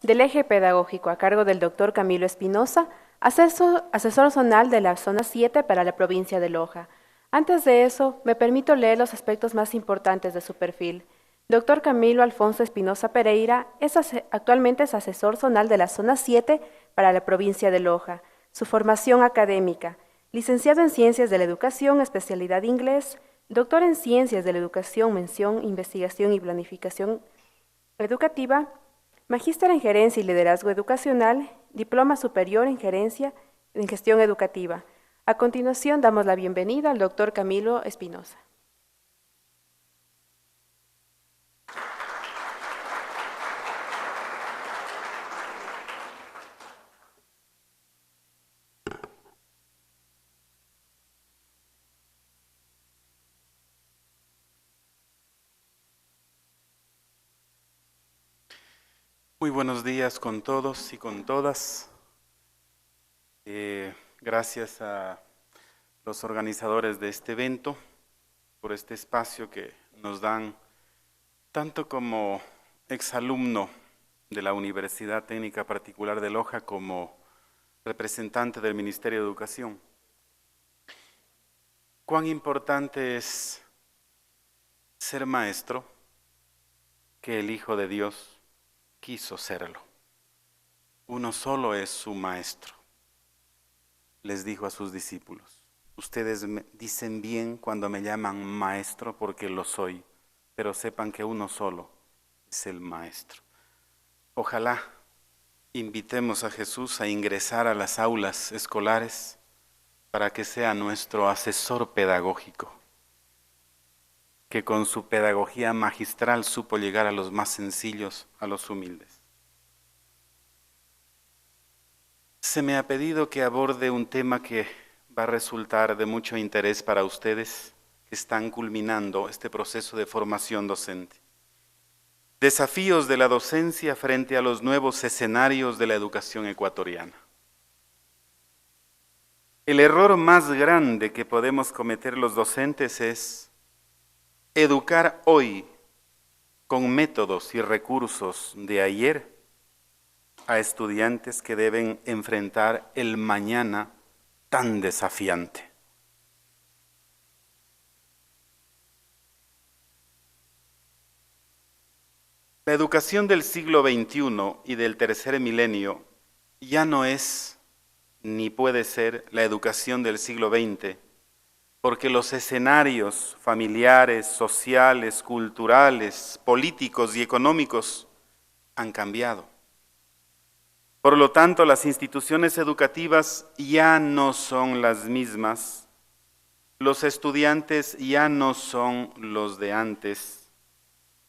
del eje pedagógico a cargo del Dr. Camilo Espinosa, asesor zonal de la Zona 7 para la provincia de Loja. Antes de eso, me permito leer los aspectos más importantes de su perfil. Dr. Camilo Alfonso Espinosa Pereira actualmente es asesor zonal de la Zona 7 para la provincia de Loja. Su formación académica: licenciado en Ciencias de la Educación, especialidad inglés, doctor en Ciencias de la Educación, mención Investigación y Planificación Educativa, magíster en Gerencia y Liderazgo Educacional, diploma superior en Gerencia en Gestión Educativa. A continuación, damos la bienvenida al doctor Camilo Espinosa. Muy buenos días con todos y con todas. Gracias a los organizadores de este evento por este espacio que nos dan, tanto como exalumno de la Universidad Técnica Particular de Loja como representante del Ministerio de Educación. Cuán importante es ser maestro, que el Hijo de Dios quiso serlo. Uno solo es su maestro. Les dijo a sus discípulos: ustedes me dicen bien cuando me llaman maestro, porque lo soy, pero sepan que uno solo es el maestro. Ojalá invitemos a Jesús a ingresar a las aulas escolares para que sea nuestro asesor pedagógico, que con su pedagogía magistral supo llegar a los más sencillos, a los humildes. Se me ha pedido que aborde un tema que va a resultar de mucho interés para ustedes que están culminando este proceso de formación docente. Desafíos de la docencia frente a los nuevos escenarios de la educación ecuatoriana. El error más grande que podemos cometer los docentes es educar hoy con métodos y recursos de ayer a estudiantes que deben enfrentar el mañana tan desafiante. La educación del siglo XXI y del tercer milenio ya no es ni puede ser la educación del siglo XX, porque los escenarios familiares, sociales, culturales, políticos y económicos han cambiado. Por lo tanto, las instituciones educativas ya no son las mismas, los estudiantes ya no son los de antes,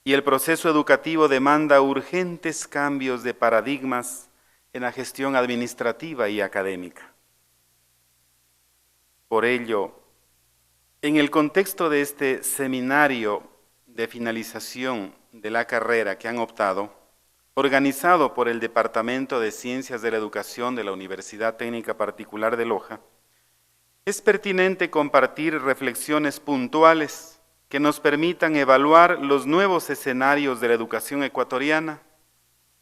y el proceso educativo demanda urgentes cambios de paradigmas en la gestión administrativa y académica. Por ello, en el contexto de este seminario de finalización de la carrera que han optado, organizado por el Departamento de Ciencias de la Educación de la Universidad Técnica Particular de Loja, es pertinente compartir reflexiones puntuales que nos permitan evaluar los nuevos escenarios de la educación ecuatoriana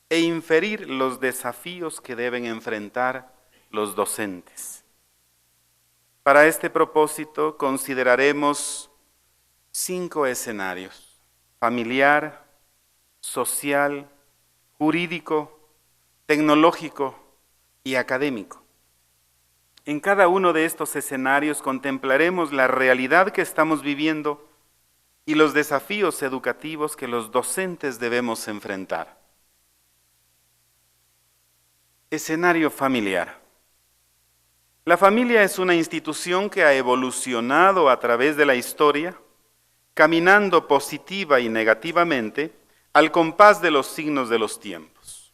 e inferir los desafíos que deben enfrentar los docentes. Para este propósito consideraremos 5 escenarios: familiar, social, jurídico, tecnológico y académico. En cada uno de estos escenarios contemplaremos la realidad que estamos viviendo y los desafíos educativos que los docentes debemos enfrentar. Escenario familiar. La familia es una institución que ha evolucionado a través de la historia, caminando positiva y negativamente al compás de los signos de los tiempos.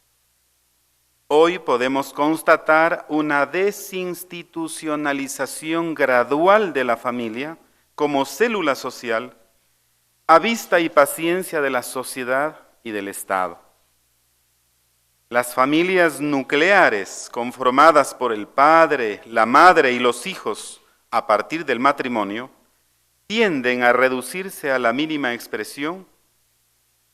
Hoy podemos constatar una desinstitucionalización gradual de la familia como célula social, a vista y paciencia de la sociedad y del Estado. Las familias nucleares, conformadas por el padre, la madre y los hijos a partir del matrimonio, tienden a reducirse a la mínima expresión,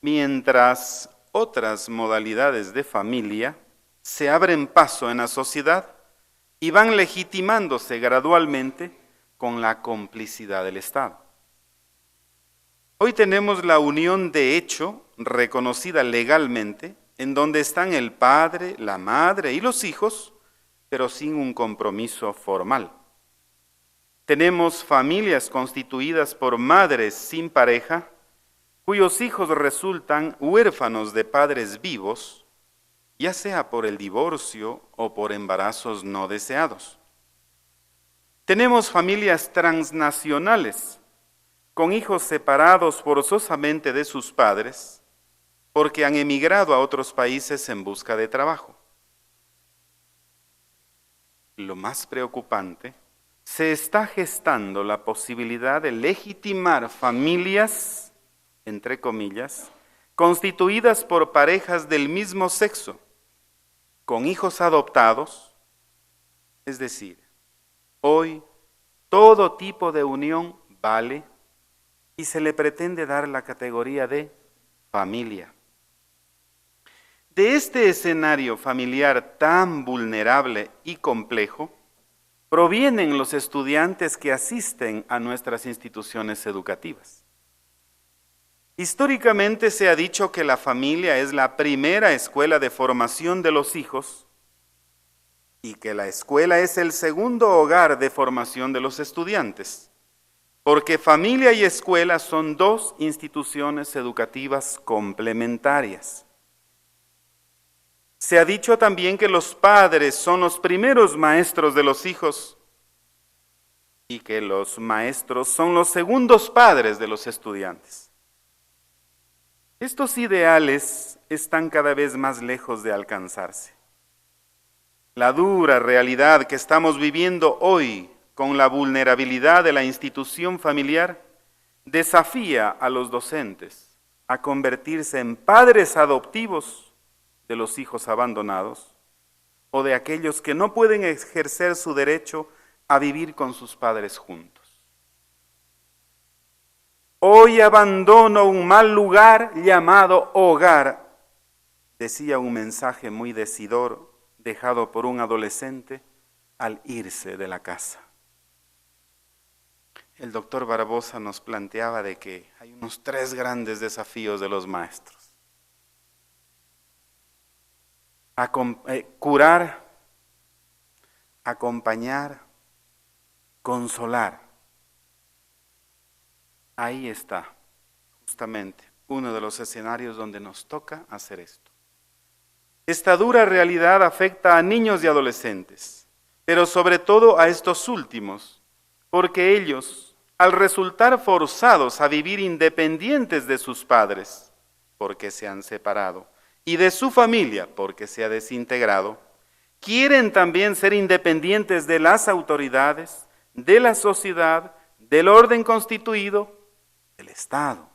mientras otras modalidades de familia se abren paso en la sociedad y van legitimándose gradualmente con la complicidad del Estado. Hoy tenemos la unión de hecho reconocida legalmente, en donde están el padre, la madre y los hijos, pero sin un compromiso formal. Tenemos familias constituidas por madres sin pareja, cuyos hijos resultan huérfanos de padres vivos, ya sea por el divorcio o por embarazos no deseados. Tenemos familias transnacionales, con hijos separados forzosamente de sus padres, porque han emigrado a otros países en busca de trabajo. Lo más preocupante, se está gestando la posibilidad de legitimar familias, entre comillas, constituidas por parejas del mismo sexo, con hijos adoptados, es decir, hoy todo tipo de unión vale y se le pretende dar la categoría de familia. De este escenario familiar tan vulnerable y complejo, provienen los estudiantes que asisten a nuestras instituciones educativas. Históricamente se ha dicho que la familia es la primera escuela de formación de los hijos y que la escuela es el segundo hogar de formación de los estudiantes, porque familia y escuela son dos instituciones educativas complementarias. Se ha dicho también que los padres son los primeros maestros de los hijos y que los maestros son los segundos padres de los estudiantes. Estos ideales están cada vez más lejos de alcanzarse. La dura realidad que estamos viviendo hoy con la vulnerabilidad de la institución familiar desafía a los docentes a convertirse en padres adoptivos de los hijos abandonados o de aquellos que no pueden ejercer su derecho a vivir con sus padres juntos. Hoy abandono un mal lugar llamado hogar, decía un mensaje muy decidor dejado por un adolescente al irse de la casa. El doctor Barbosa nos planteaba de que hay unos 3 grandes desafíos de los maestros. Curar, acompañar, consolar. Ahí está, justamente, uno de los escenarios donde nos toca hacer esto. Esta dura realidad afecta a niños y adolescentes, pero sobre todo a estos últimos, porque ellos, al resultar forzados a vivir independientes de sus padres, porque se han separado, y de su familia, porque se ha desintegrado, quieren también ser independientes de las autoridades, de la sociedad, del orden constituido, del Estado.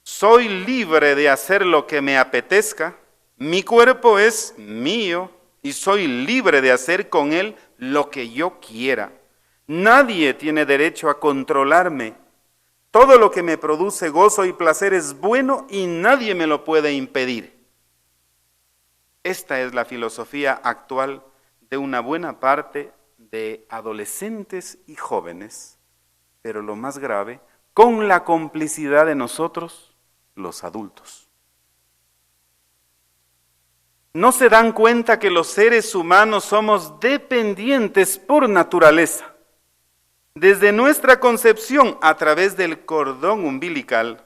Soy libre de hacer lo que me apetezca, mi cuerpo es mío y soy libre de hacer con él lo que yo quiera. Nadie tiene derecho a controlarme. Todo lo que me produce gozo y placer es bueno y nadie me lo puede impedir. Esta es la filosofía actual de una buena parte de adolescentes y jóvenes, pero lo más grave, con la complicidad de nosotros, los adultos. ¿No se dan cuenta que los seres humanos somos dependientes por naturaleza? Desde nuestra concepción a través del cordón umbilical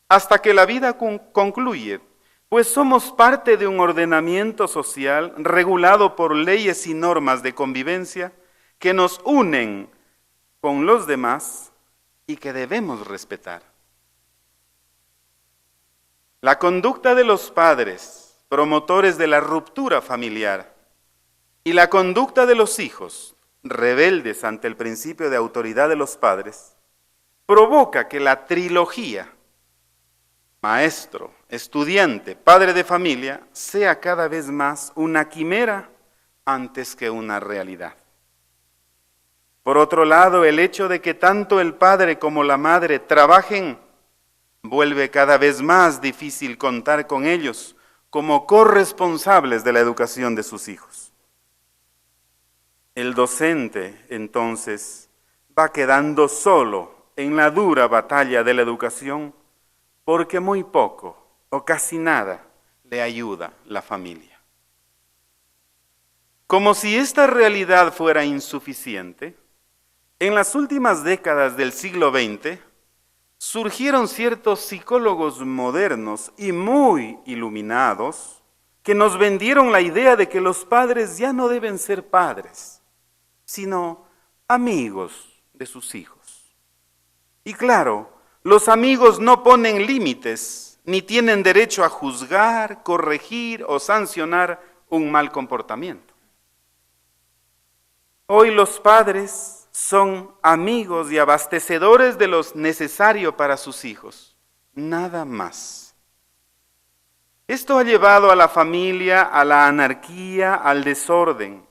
hasta que la vida concluye, pues somos parte de un ordenamiento social regulado por leyes y normas de convivencia que nos unen con los demás y que debemos respetar. La conducta de los padres, promotores de la ruptura familiar, y la conducta de los hijos, rebeldes ante el principio de autoridad de los padres, provoca que la trilogía maestro, estudiante, padre de familia sea cada vez más una quimera antes que una realidad. Por otro lado, el hecho de que tanto el padre como la madre trabajen vuelve cada vez más difícil contar con ellos como corresponsables de la educación de sus hijos. El docente, entonces, va quedando solo en la dura batalla de la educación porque muy poco o casi nada le ayuda la familia. Como si esta realidad fuera insuficiente, en las últimas décadas del siglo XX surgieron ciertos psicólogos modernos y muy iluminados que nos vendieron la idea de que los padres ya no deben ser padres, sino amigos de sus hijos. Y claro, los amigos no ponen límites, ni tienen derecho a juzgar, corregir o sancionar un mal comportamiento. Hoy los padres son amigos y abastecedores de lo necesario para sus hijos, nada más. Esto ha llevado a la familia a la anarquía, al desorden.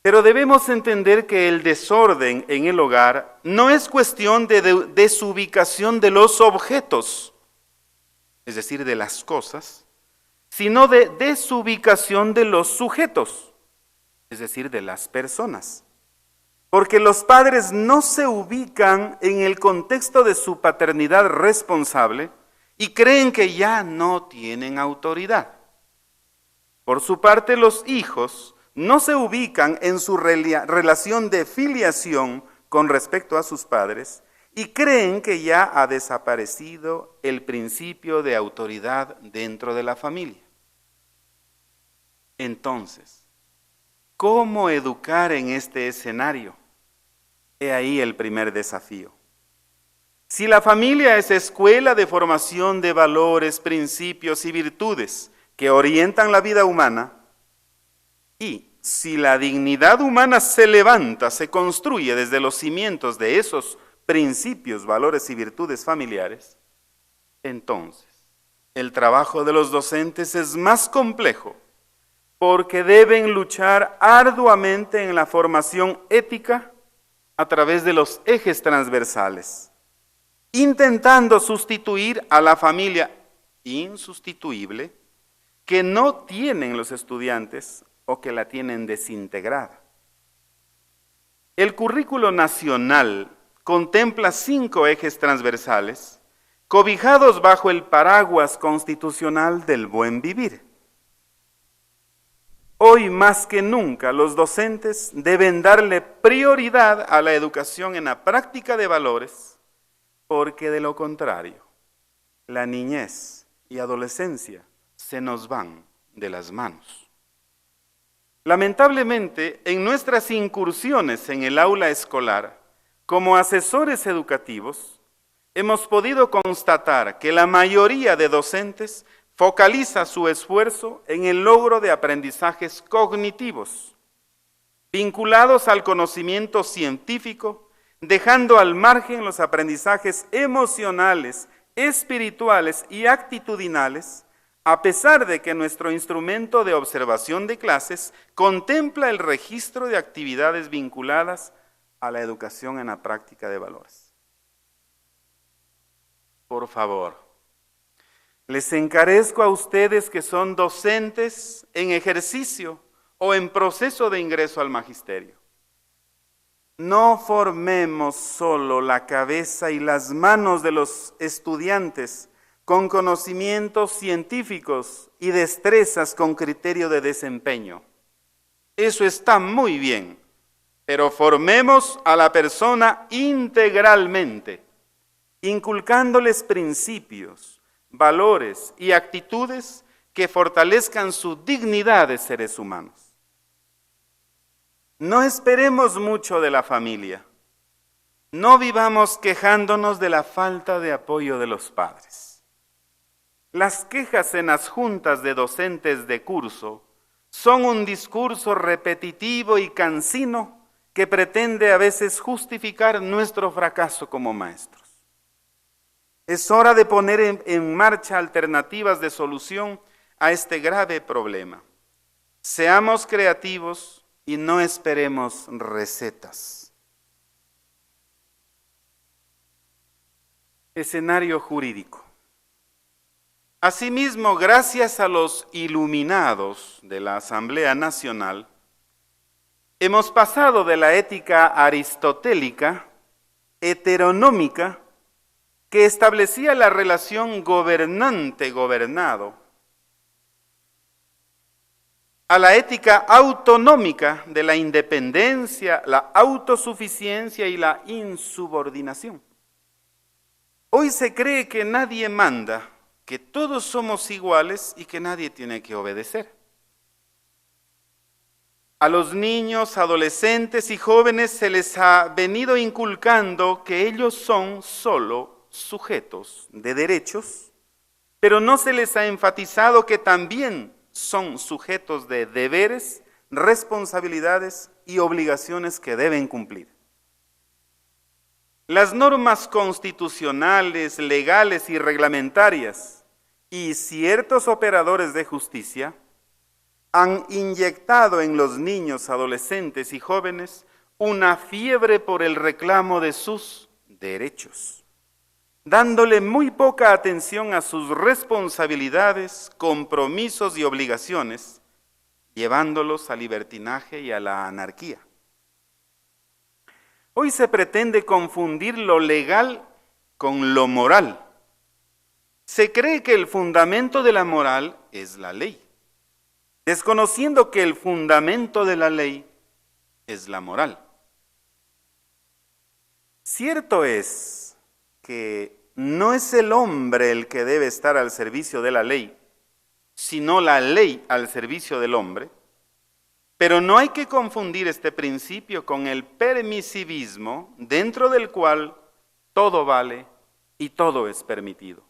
Pero debemos entender que el desorden en el hogar no es cuestión de desubicación de los objetos, es decir, de las cosas, sino de desubicación de los sujetos, es decir, de las personas. Porque los padres no se ubican en el contexto de su paternidad responsable y creen que ya no tienen autoridad. Por su parte, los hijos no se ubican en su relación de filiación con respecto a sus padres y creen que ya ha desaparecido el principio de autoridad dentro de la familia. Entonces, ¿cómo educar en este escenario? He ahí el primer desafío. Si la familia es escuela de formación de valores, principios y virtudes que orientan la vida humana, y si la dignidad humana se levanta, se construye desde los cimientos de esos principios, valores y virtudes familiares, entonces el trabajo de los docentes es más complejo porque deben luchar arduamente en la formación ética a través de los ejes transversales, intentando sustituir a la familia insustituible que no tienen los estudiantes o que la tienen desintegrada. El currículo nacional contempla 5 ejes transversales cobijados bajo el paraguas constitucional del buen vivir. Hoy más que nunca los docentes deben darle prioridad a la educación en la práctica de valores, porque de lo contrario, la niñez y adolescencia se nos van de las manos. Lamentablemente, en nuestras incursiones en el aula escolar, como asesores educativos, hemos podido constatar que la mayoría de docentes focaliza su esfuerzo en el logro de aprendizajes cognitivos, vinculados al conocimiento científico, dejando al margen los aprendizajes emocionales, espirituales y actitudinales, a pesar de que nuestro instrumento de observación de clases contempla el registro de actividades vinculadas a la educación en la práctica de valores. Por favor, les encarezco a ustedes que son docentes en ejercicio o en proceso de ingreso al magisterio. No formemos solo la cabeza y las manos de los estudiantes con conocimientos científicos y destrezas con criterio de desempeño. Eso está muy bien, pero formemos a la persona integralmente, inculcándoles principios, valores y actitudes que fortalezcan su dignidad de seres humanos. No esperemos mucho de la familia. No vivamos quejándonos de la falta de apoyo de los padres. Las quejas en las juntas de docentes de curso son un discurso repetitivo y cansino que pretende a veces justificar nuestro fracaso como maestros. Es hora de poner en marcha alternativas de solución a este grave problema. Seamos creativos y no esperemos recetas. Escenario jurídico. Asimismo, gracias a los iluminados de la Asamblea Nacional, hemos pasado de la ética aristotélica, heteronómica, que establecía la relación gobernante-gobernado, a la ética autonómica de la independencia, la autosuficiencia y la insubordinación. Hoy se cree que nadie manda, que todos somos iguales y que nadie tiene que obedecer. A los niños, adolescentes y jóvenes se les ha venido inculcando que ellos son solo sujetos de derechos, pero no se les ha enfatizado que también son sujetos de deberes, responsabilidades y obligaciones que deben cumplir. Las normas constitucionales, legales y reglamentarias y ciertos operadores de justicia han inyectado en los niños, adolescentes y jóvenes una fiebre por el reclamo de sus derechos, dándole muy poca atención a sus responsabilidades, compromisos y obligaciones, llevándolos al libertinaje y a la anarquía. Hoy se pretende confundir lo legal con lo moral. Se cree que el fundamento de la moral es la ley, desconociendo que el fundamento de la ley es la moral. Cierto es que no es el hombre el que debe estar al servicio de la ley, sino la ley al servicio del hombre, pero no hay que confundir este principio con el permisivismo, dentro del cual todo vale y todo es permitido.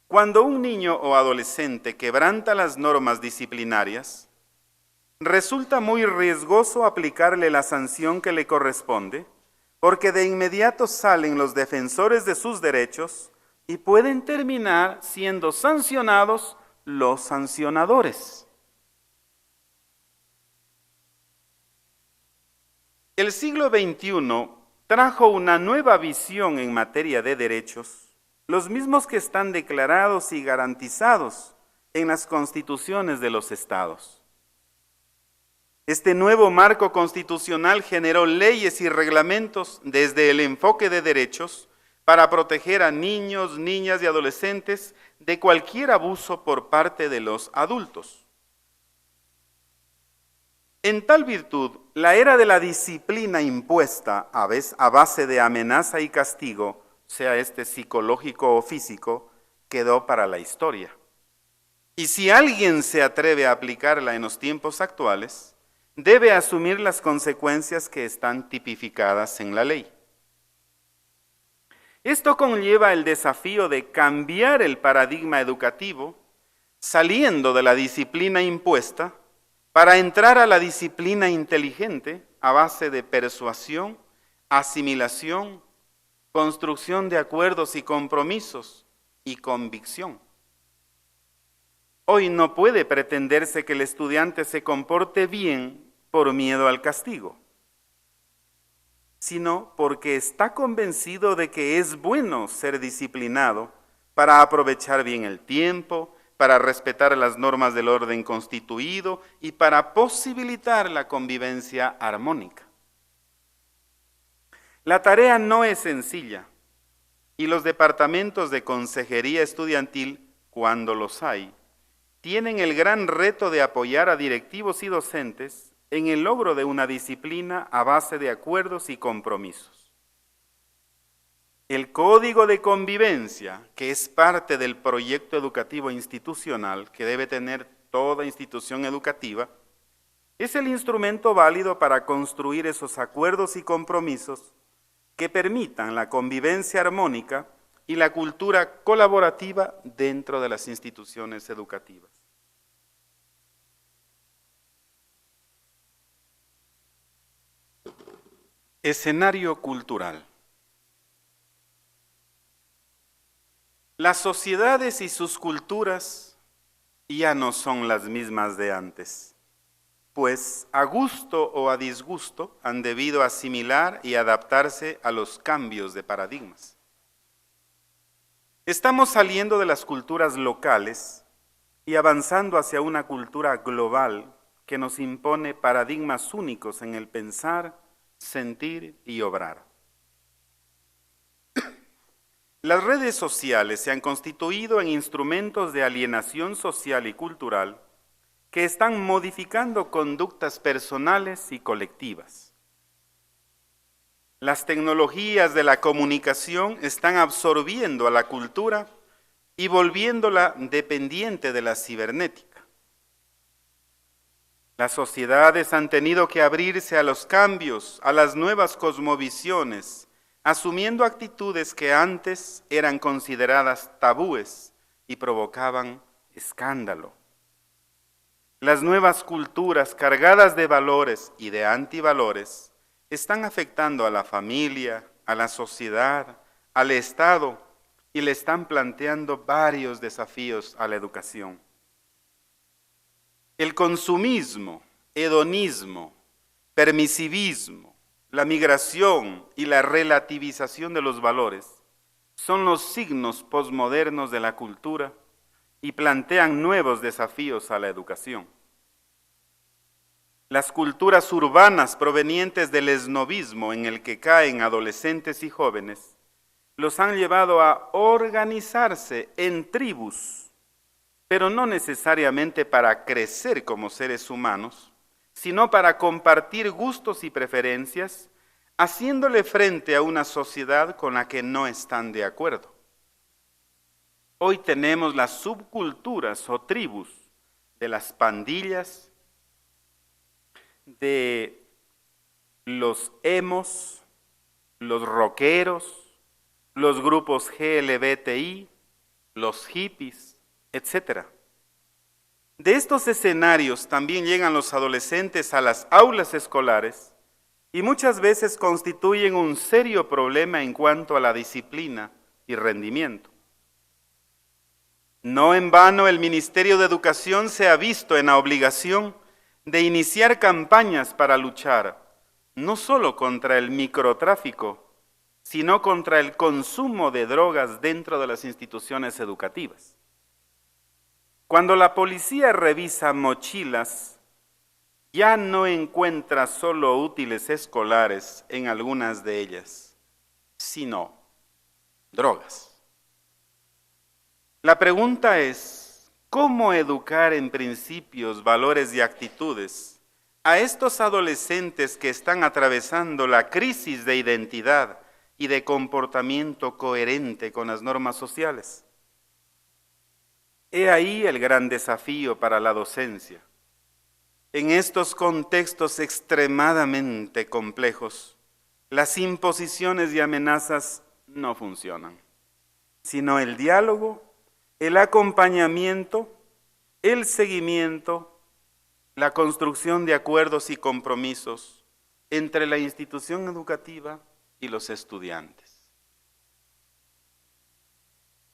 Cuando un niño o adolescente quebranta las normas disciplinarias, resulta muy riesgoso aplicarle la sanción que le corresponde, porque de inmediato salen los defensores de sus derechos y pueden terminar siendo sancionados los sancionadores. El siglo XXI trajo una nueva visión en materia de derechos, los mismos que están declarados y garantizados en las constituciones de los estados. Este nuevo marco constitucional generó leyes y reglamentos desde el enfoque de derechos para proteger a niños, niñas y adolescentes de cualquier abuso por parte de los adultos. En tal virtud, la era de la disciplina impuesta a base de amenaza y castigo, sea este psicológico o físico, quedó para la historia. Y si alguien se atreve a aplicarla en los tiempos actuales, debe asumir las consecuencias que están tipificadas en la ley. Esto conlleva el desafío de cambiar el paradigma educativo, saliendo de la disciplina impuesta, para entrar a la disciplina inteligente a base de persuasión, asimilación, construcción de acuerdos y compromisos y convicción. Hoy no puede pretenderse que el estudiante se comporte bien por miedo al castigo, sino porque está convencido de que es bueno ser disciplinado para aprovechar bien el tiempo, para respetar las normas del orden constituido y para posibilitar la convivencia armónica. La tarea no es sencilla y los departamentos de consejería estudiantil, cuando los hay, tienen el gran reto de apoyar a directivos y docentes en el logro de una disciplina a base de acuerdos y compromisos. El Código de Convivencia, que es parte del proyecto educativo institucional que debe tener toda institución educativa, es el instrumento válido para construir esos acuerdos y compromisos que permitan la convivencia armónica y la cultura colaborativa dentro de las instituciones educativas. Escenario cultural. Las sociedades y sus culturas ya no son las mismas de antes, pues a gusto o a disgusto han debido asimilar y adaptarse a los cambios de paradigmas. Estamos saliendo de las culturas locales y avanzando hacia una cultura global que nos impone paradigmas únicos en el pensar, sentir y obrar. Las redes sociales se han constituido en instrumentos de alienación social y cultural que están modificando conductas personales y colectivas. Las tecnologías de la comunicación están absorbiendo a la cultura y volviéndola dependiente de la cibernética. Las sociedades han tenido que abrirse a los cambios, a las nuevas cosmovisiones, asumiendo actitudes que antes eran consideradas tabúes y provocaban escándalo. Las nuevas culturas cargadas de valores y de antivalores están afectando a la familia, a la sociedad, al Estado y le están planteando varios desafíos a la educación. El consumismo, hedonismo, permisivismo, la migración y la relativización de los valores son los signos posmodernos de la cultura y plantean nuevos desafíos a la educación. Las culturas urbanas provenientes del esnovismo en el que caen adolescentes y jóvenes los han llevado a organizarse en tribus, pero no necesariamente para crecer como seres humanos, sino para compartir gustos y preferencias, haciéndole frente a una sociedad con la que no están de acuerdo. Hoy tenemos las subculturas o tribus de las pandillas, de los emos, los rockeros, los grupos GLBTI, los hippies, etc. De estos escenarios también llegan los adolescentes a las aulas escolares y muchas veces constituyen un serio problema en cuanto a la disciplina y rendimiento. No en vano el Ministerio de Educación se ha visto en la obligación de iniciar campañas para luchar no solo contra el microtráfico, sino contra el consumo de drogas dentro de las instituciones educativas. Cuando la policía revisa mochilas, ya no encuentra solo útiles escolares en algunas de ellas, sino drogas. La pregunta es, ¿cómo educar en principios, valores y actitudes a estos adolescentes que están atravesando la crisis de identidad y de comportamiento coherente con las normas sociales? He ahí el gran desafío para la docencia. En estos contextos extremadamente complejos, las imposiciones y amenazas no funcionan, sino el diálogo, el acompañamiento, el seguimiento, la construcción de acuerdos y compromisos entre la institución educativa y los estudiantes.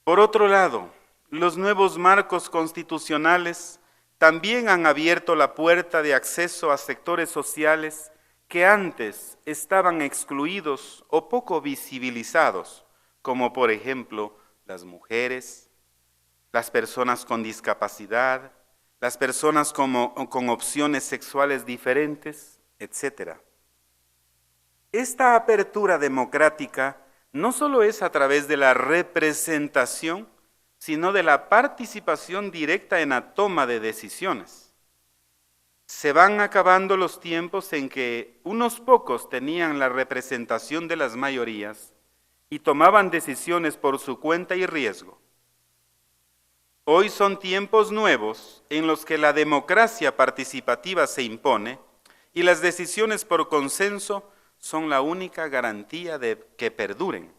Por otro lado, los nuevos marcos constitucionales también han abierto la puerta de acceso a sectores sociales que antes estaban excluidos o poco visibilizados, como por ejemplo las mujeres, las personas con discapacidad, las personas con opciones sexuales diferentes, etc. Esta apertura democrática no solo es a través de la representación, sino de la participación directa en la toma de decisiones. Se van acabando los tiempos en que unos pocos tenían la representación de las mayorías y tomaban decisiones por su cuenta y riesgo. Hoy son tiempos nuevos en los que la democracia participativa se impone y las decisiones por consenso son la única garantía de que perduren.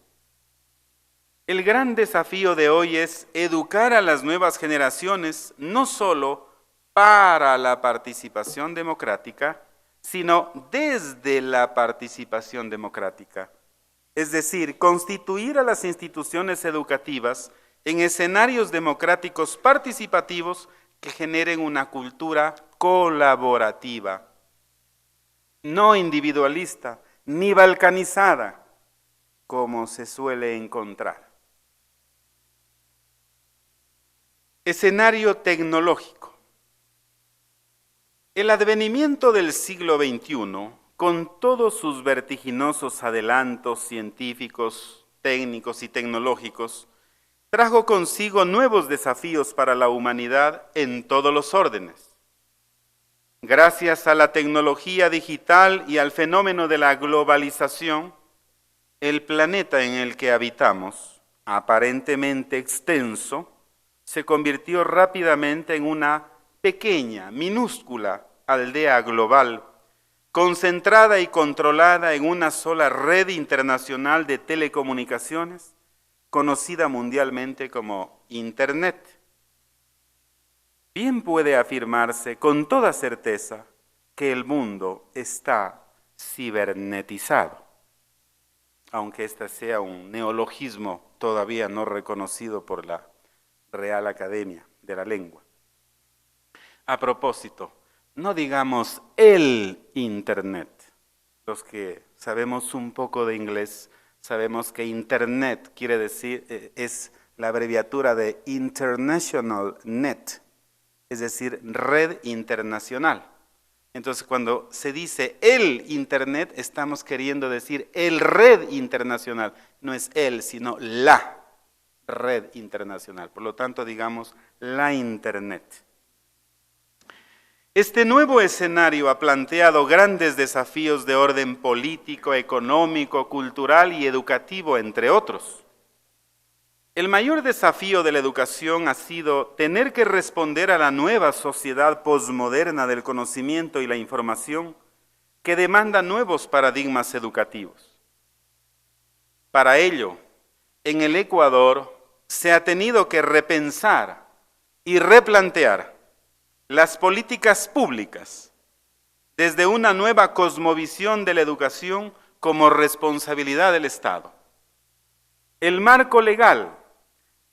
El gran desafío de hoy es educar a las nuevas generaciones no solo para la participación democrática, sino desde la participación democrática. Es decir, constituir a las instituciones educativas en escenarios democráticos participativos que generen una cultura colaborativa, no individualista ni balcanizada, como se suele encontrar. Escenario tecnológico. El advenimiento del siglo XXI, con todos sus vertiginosos adelantos científicos, técnicos y tecnológicos, trajo consigo nuevos desafíos para la humanidad en todos los órdenes. Gracias a la tecnología digital y al fenómeno de la globalización, el planeta en el que habitamos, aparentemente extenso, se convirtió rápidamente en una pequeña, minúscula aldea global, concentrada y controlada en una sola red internacional de telecomunicaciones, conocida mundialmente como Internet. Bien puede afirmarse con toda certeza que el mundo está cibernetizado, aunque este sea un neologismo todavía no reconocido por la Real Academia de la Lengua. A propósito, no digamos el Internet. Los que sabemos un poco de inglés, sabemos que Internet quiere decir, es la abreviatura de International Net, es decir, red internacional. Entonces, cuando se dice el Internet, estamos queriendo decir el red internacional. No es el, sino la red internacional. Por lo tanto, digamos la Internet. Este nuevo escenario ha planteado grandes desafíos de orden político, económico, cultural y educativo, entre otros. El mayor desafío de la educación ha sido tener que responder a la nueva sociedad posmoderna del conocimiento y la información que demanda nuevos paradigmas educativos. Para ello, en el Ecuador se ha tenido que repensar y replantear las políticas públicas desde una nueva cosmovisión de la educación como responsabilidad del Estado. El marco legal,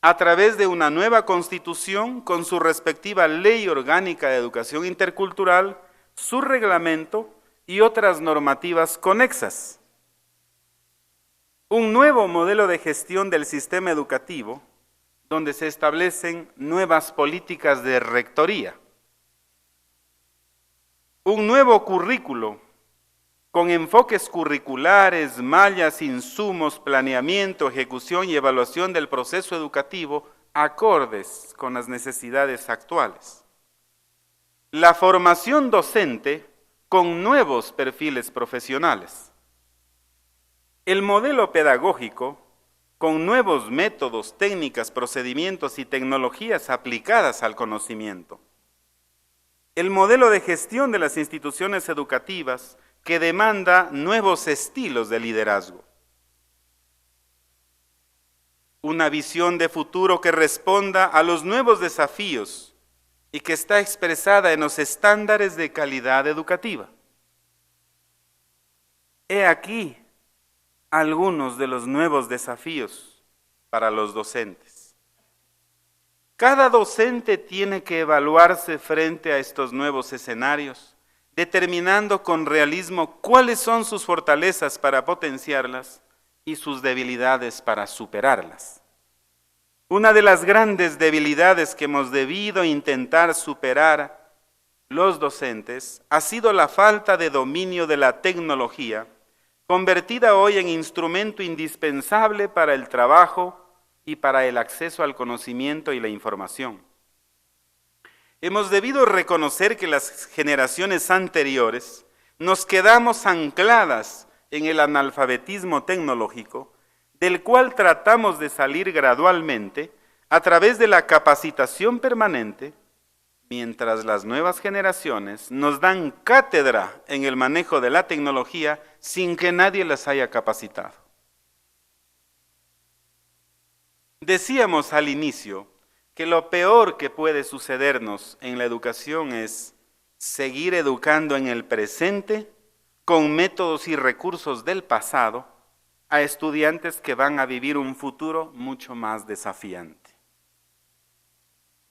a través de una nueva constitución con su respectiva ley orgánica de educación intercultural, su reglamento y otras normativas conexas. Un nuevo modelo de gestión del sistema educativo, donde se establecen nuevas políticas de rectoría. Un nuevo currículo con enfoques curriculares, mallas, insumos, planeamiento, ejecución y evaluación del proceso educativo acordes con las necesidades actuales. La formación docente con nuevos perfiles profesionales. El modelo pedagógico con nuevos métodos, técnicas, procedimientos y tecnologías aplicadas al conocimiento. El modelo de gestión de las instituciones educativas que demanda nuevos estilos de liderazgo. Una visión de futuro que responda a los nuevos desafíos y que está expresada en los estándares de calidad educativa. He aquí algunos de los nuevos desafíos para los docentes. Cada docente tiene que evaluarse frente a estos nuevos escenarios, determinando con realismo cuáles son sus fortalezas para potenciarlas y sus debilidades para superarlas. Una de las grandes debilidades que hemos debido intentar superar los docentes ha sido la falta de dominio de la tecnología, convertida hoy en instrumento indispensable para el trabajo y para el acceso al conocimiento y la información. Hemos debido reconocer que las generaciones anteriores nos quedamos ancladas en el analfabetismo tecnológico, del cual tratamos de salir gradualmente a través de la capacitación permanente, mientras las nuevas generaciones nos dan cátedra en el manejo de la tecnología sin que nadie las haya capacitado. Decíamos al inicio que lo peor que puede sucedernos en la educación es seguir educando en el presente con métodos y recursos del pasado a estudiantes que van a vivir un futuro mucho más desafiante.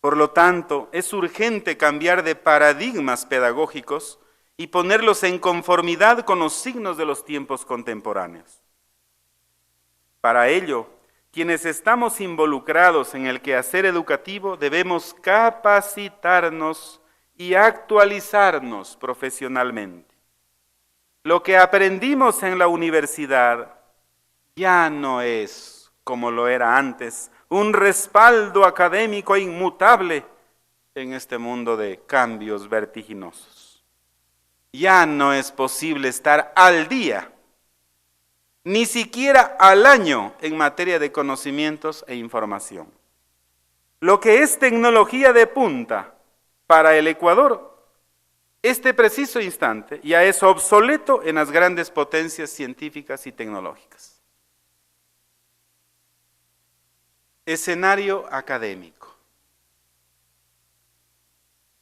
Por lo tanto, es urgente cambiar de paradigmas pedagógicos y ponerlos en conformidad con los signos de los tiempos contemporáneos. Para ello, quienes estamos involucrados en el quehacer educativo debemos capacitarnos y actualizarnos profesionalmente. Lo que aprendimos en la universidad ya no es, como lo era antes, un respaldo académico inmutable en este mundo de cambios vertiginosos. Ya no es posible estar al día, ni siquiera al año en materia de conocimientos e información. Lo que es tecnología de punta para el Ecuador, este preciso instante ya es obsoleto en las grandes potencias científicas y tecnológicas. Escenario académico.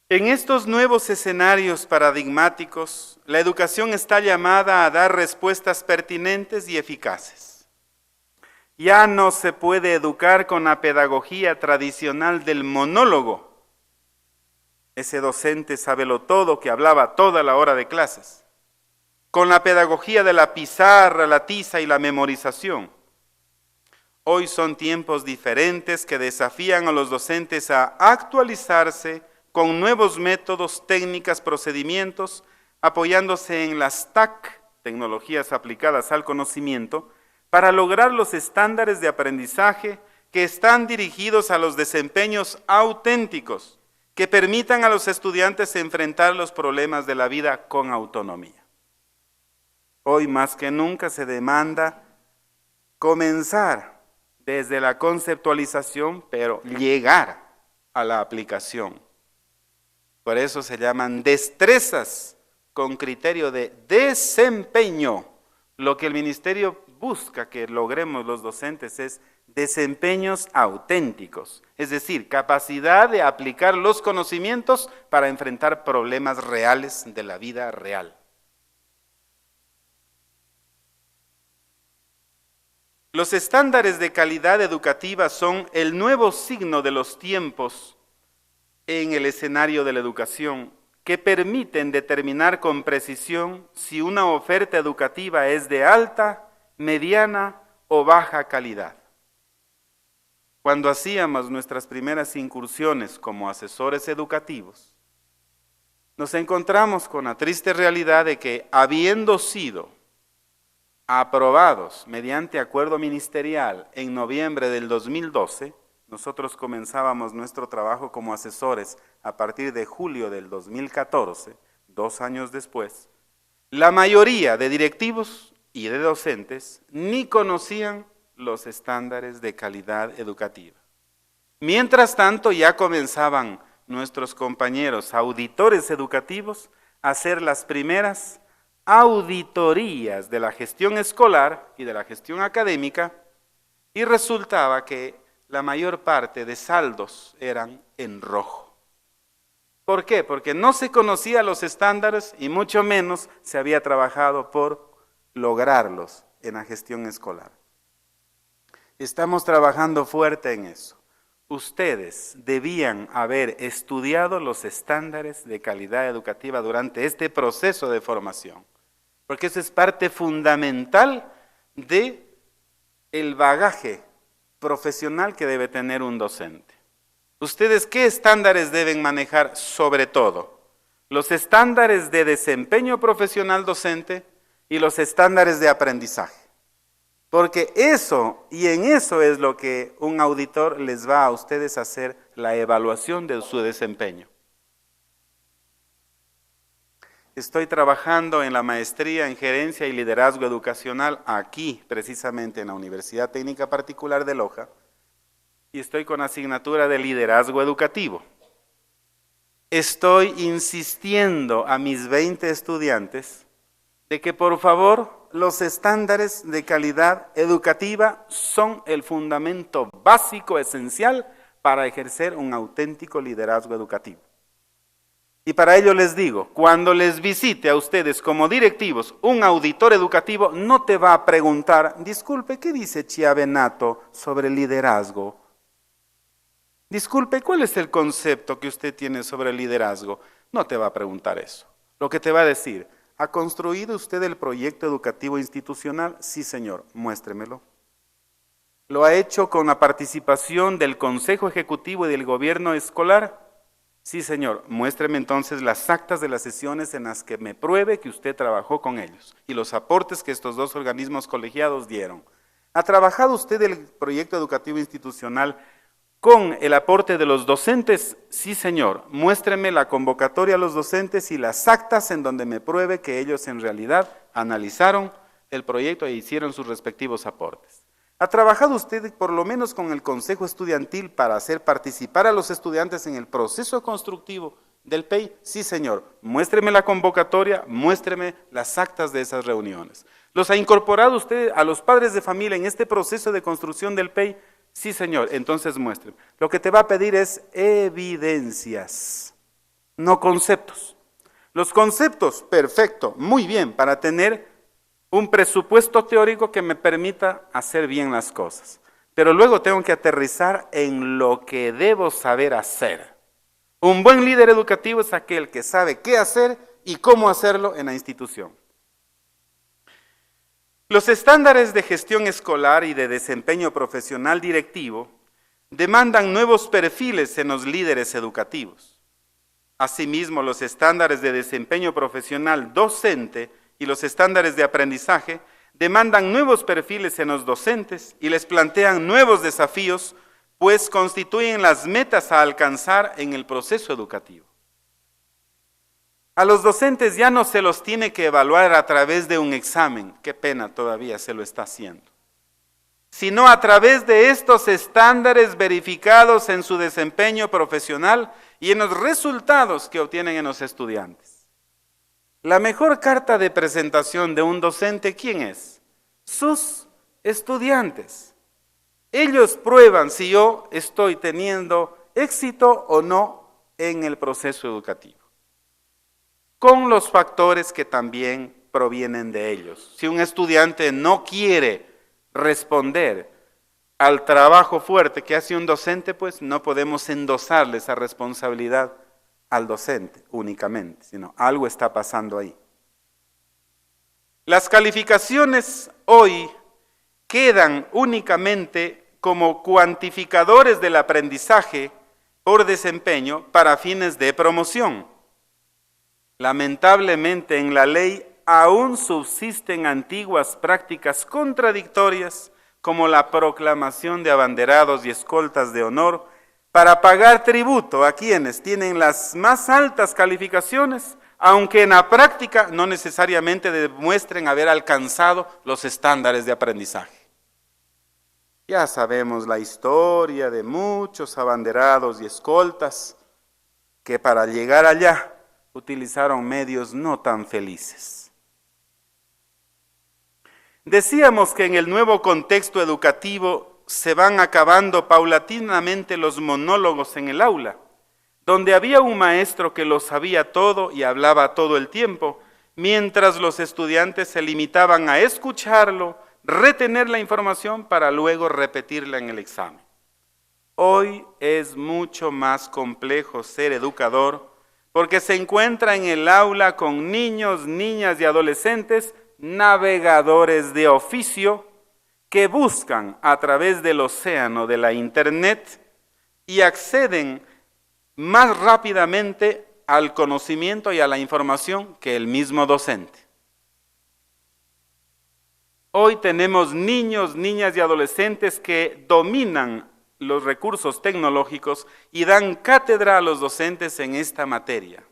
En estos nuevos escenarios paradigmáticos, la educación está llamada a dar respuestas pertinentes y eficaces. Ya no se puede educar con la pedagogía tradicional del monólogo, ese docente sabelotodo que hablaba toda la hora de clases, con la pedagogía de la pizarra, la tiza y la memorización. Hoy son tiempos diferentes que desafían a los docentes a actualizarse con nuevos métodos, técnicas, procedimientos, apoyándose en las TAC, tecnologías aplicadas al conocimiento, para lograr los estándares de aprendizaje que están dirigidos a los desempeños auténticos, que permitan a los estudiantes enfrentar los problemas de la vida con autonomía. Hoy más que nunca se demanda comenzar desde la conceptualización, pero llegar a la aplicación. Por eso se llaman destrezas con criterio de desempeño. Lo que el ministerio busca que logremos los docentes es desempeños auténticos, es decir, capacidad de aplicar los conocimientos para enfrentar problemas reales de la vida real. Los estándares de calidad educativa son el nuevo signo de los tiempos en el escenario de la educación, que permiten determinar con precisión si una oferta educativa es de alta, mediana o baja calidad. Cuando hacíamos nuestras primeras incursiones como asesores educativos, nos encontramos con la triste realidad de que, habiendo sido aprobados mediante acuerdo ministerial en noviembre del 2012, nosotros comenzábamos nuestro trabajo como asesores a partir de julio del 2014, 2 años después. La mayoría de directivos y de docentes ni conocían los estándares de calidad educativa. Mientras tanto, ya comenzaban nuestros compañeros auditores educativos a hacer las primeras auditorías de la gestión escolar y de la gestión académica, y resultaba que la mayor parte de saldos eran en rojo. ¿Por qué? Porque no se conocían los estándares y mucho menos se había trabajado por lograrlos en la gestión escolar. Estamos trabajando fuerte en eso. Ustedes debían haber estudiado los estándares de calidad educativa durante este proceso de formación, porque eso es parte fundamental de el bagaje profesional que debe tener un docente. ¿Ustedes qué estándares deben manejar? Sobre todo, los estándares de desempeño profesional docente y los estándares de aprendizaje. Porque eso, y en eso es lo que un auditor les va a ustedes a hacer la evaluación de su desempeño. Estoy trabajando en la maestría en gerencia y liderazgo educacional aquí, precisamente en la Universidad Técnica Particular de Loja, y estoy con asignatura de liderazgo educativo. Estoy insistiendo a mis 20 estudiantes de que por favor los estándares de calidad educativa son el fundamento básico, esencial, para ejercer un auténtico liderazgo educativo. Y para ello les digo, cuando les visite a ustedes como directivos un auditor educativo, no te va a preguntar, disculpe, ¿qué dice Chiavenato sobre liderazgo? Disculpe, ¿cuál es el concepto que usted tiene sobre el liderazgo? No te va a preguntar eso. Lo que te va a decir, ¿ha construido usted el proyecto educativo institucional? Sí, señor, muéstremelo. ¿Lo ha hecho con la participación del Consejo Ejecutivo y del Gobierno Escolar? Sí, señor. Muéstreme entonces las actas de las sesiones en las que me pruebe que usted trabajó con ellos y los aportes que estos dos organismos colegiados dieron. ¿Ha trabajado usted el proyecto educativo institucional con el aporte de los docentes? Sí, señor. Muéstreme la convocatoria a los docentes y las actas en donde me pruebe que ellos en realidad analizaron el proyecto e hicieron sus respectivos aportes. ¿Ha trabajado usted por lo menos con el Consejo Estudiantil para hacer participar a los estudiantes en el proceso constructivo del PEI? Sí, señor. Muéstreme la convocatoria, muéstreme las actas de esas reuniones. ¿Los ha incorporado usted a los padres de familia en este proceso de construcción del PEI? Sí, señor. Entonces muéstreme. Lo que te va a pedir es evidencias, no conceptos. Los conceptos, perfecto, muy bien, para tener un presupuesto teórico que me permita hacer bien las cosas. Pero luego tengo que aterrizar en lo que debo saber hacer. Un buen líder educativo es aquel que sabe qué hacer y cómo hacerlo en la institución. Los estándares de gestión escolar y de desempeño profesional directivo demandan nuevos perfiles en los líderes educativos. Asimismo, los estándares de desempeño profesional docente y los estándares de aprendizaje demandan nuevos perfiles en los docentes y les plantean nuevos desafíos, pues constituyen las metas a alcanzar en el proceso educativo. A los docentes ya no se los tiene que evaluar a través de un examen, qué pena todavía se lo está haciendo, sino a través de estos estándares verificados en su desempeño profesional y en los resultados que obtienen en los estudiantes. La mejor carta de presentación de un docente, ¿quién es? Sus estudiantes. Ellos prueban si yo estoy teniendo éxito o no en el proceso educativo, con los factores que también provienen de ellos. Si un estudiante no quiere responder al trabajo fuerte que hace un docente, pues no podemos endosarle esa responsabilidad al docente únicamente, sino algo está pasando ahí. Las calificaciones hoy quedan únicamente como cuantificadores del aprendizaje por desempeño para fines de promoción. Lamentablemente en la ley aún subsisten antiguas prácticas contradictorias como la proclamación de abanderados y escoltas de honor para pagar tributo a quienes tienen las más altas calificaciones, aunque en la práctica no necesariamente demuestren haber alcanzado los estándares de aprendizaje. Ya sabemos la historia de muchos abanderados y escoltas que para llegar allá utilizaron medios no tan felices. Decíamos que en el nuevo contexto educativo se van acabando paulatinamente los monólogos en el aula, donde había un maestro que lo sabía todo y hablaba todo el tiempo, mientras los estudiantes se limitaban a escucharlo, retener la información para luego repetirla en el examen. Hoy es mucho más complejo ser educador porque se encuentra en el aula con niños, niñas y adolescentes navegadores de oficio que buscan a través del océano de la Internet y acceden más rápidamente al conocimiento y a la información que el mismo docente. Hoy tenemos niños, niñas y adolescentes que dominan los recursos tecnológicos y dan cátedra a los docentes en esta materia.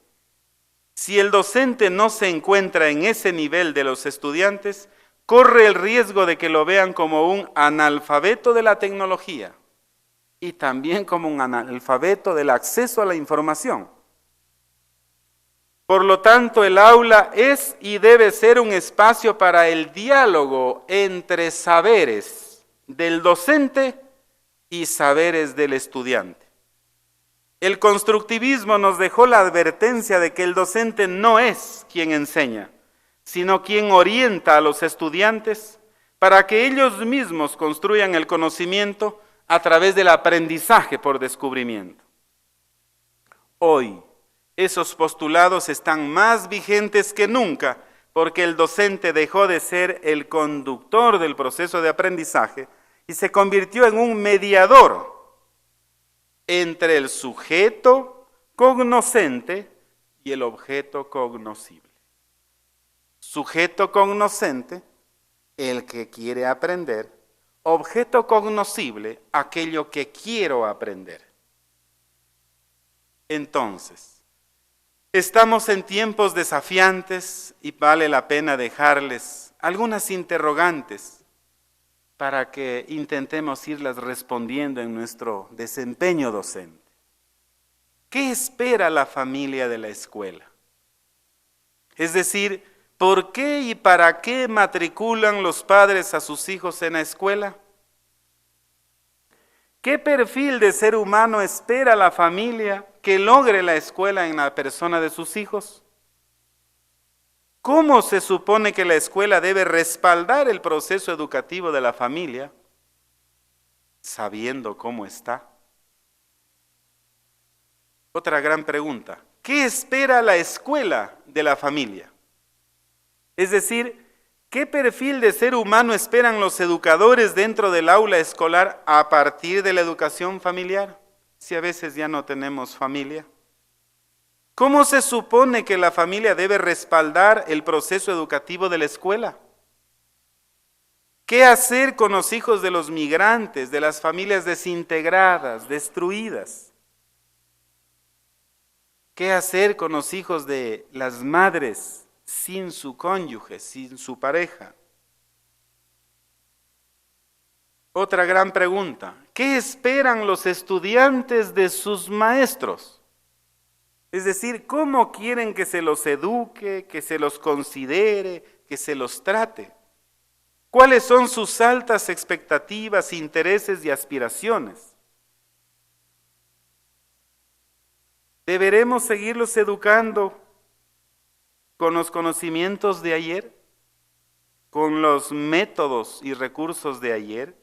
Si el docente no se encuentra en ese nivel de los estudiantes, corre el riesgo de que lo vean como un analfabeto de la tecnología y también como un analfabeto del acceso a la información. Por lo tanto, el aula es y debe ser un espacio para el diálogo entre saberes del docente y saberes del estudiante. El constructivismo nos dejó la advertencia de que el docente no es quien enseña, sino quien orienta a los estudiantes para que ellos mismos construyan el conocimiento a través del aprendizaje por descubrimiento. Hoy, esos postulados están más vigentes que nunca porque el docente dejó de ser el conductor del proceso de aprendizaje y se convirtió en un mediador entre el sujeto cognoscente y el objeto cognoscible. Sujeto cognoscente, el que quiere aprender; objeto cognoscible, aquello que quiero aprender. Entonces, estamos en tiempos desafiantes y vale la pena dejarles algunas interrogantes para que intentemos irlas respondiendo en nuestro desempeño docente. ¿Qué espera la familia de la escuela? Es decir, ¿por qué y para qué matriculan los padres a sus hijos en la escuela? ¿Qué perfil de ser humano espera la familia que logre la escuela en la persona de sus hijos? ¿Cómo se supone que la escuela debe respaldar el proceso educativo de la familia, sabiendo cómo está? Otra gran pregunta: ¿qué espera la escuela de la familia? Es decir, ¿qué perfil de ser humano esperan los educadores dentro del aula escolar a partir de la educación familiar, si a veces ya no tenemos familia? ¿Cómo se supone que la familia debe respaldar el proceso educativo de la escuela? ¿Qué hacer con los hijos de los migrantes, de las familias desintegradas, destruidas? ¿Qué hacer con los hijos de las madres sin su cónyuge, sin su pareja? Otra gran pregunta: ¿qué esperan los estudiantes de sus maestros? Es decir, ¿cómo quieren que se los eduque, que se los considere, que se los trate? ¿Cuáles son sus altas expectativas, intereses y aspiraciones? ¿Deberemos seguirlos educando con los conocimientos de ayer? ¿Con los métodos y recursos de ayer?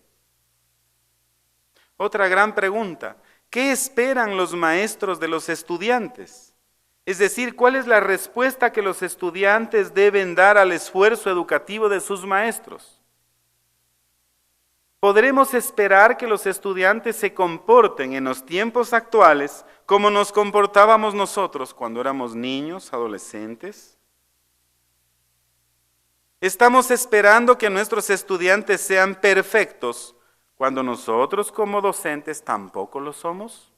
Otra gran pregunta: ¿qué esperan los maestros de los estudiantes? Es decir, ¿cuál es la respuesta que los estudiantes deben dar al esfuerzo educativo de sus maestros? ¿Podremos esperar que los estudiantes se comporten en los tiempos actuales como nos comportábamos nosotros cuando éramos niños, adolescentes? ¿Estamos esperando que nuestros estudiantes sean perfectos cuando nosotros como docentes tampoco lo somos?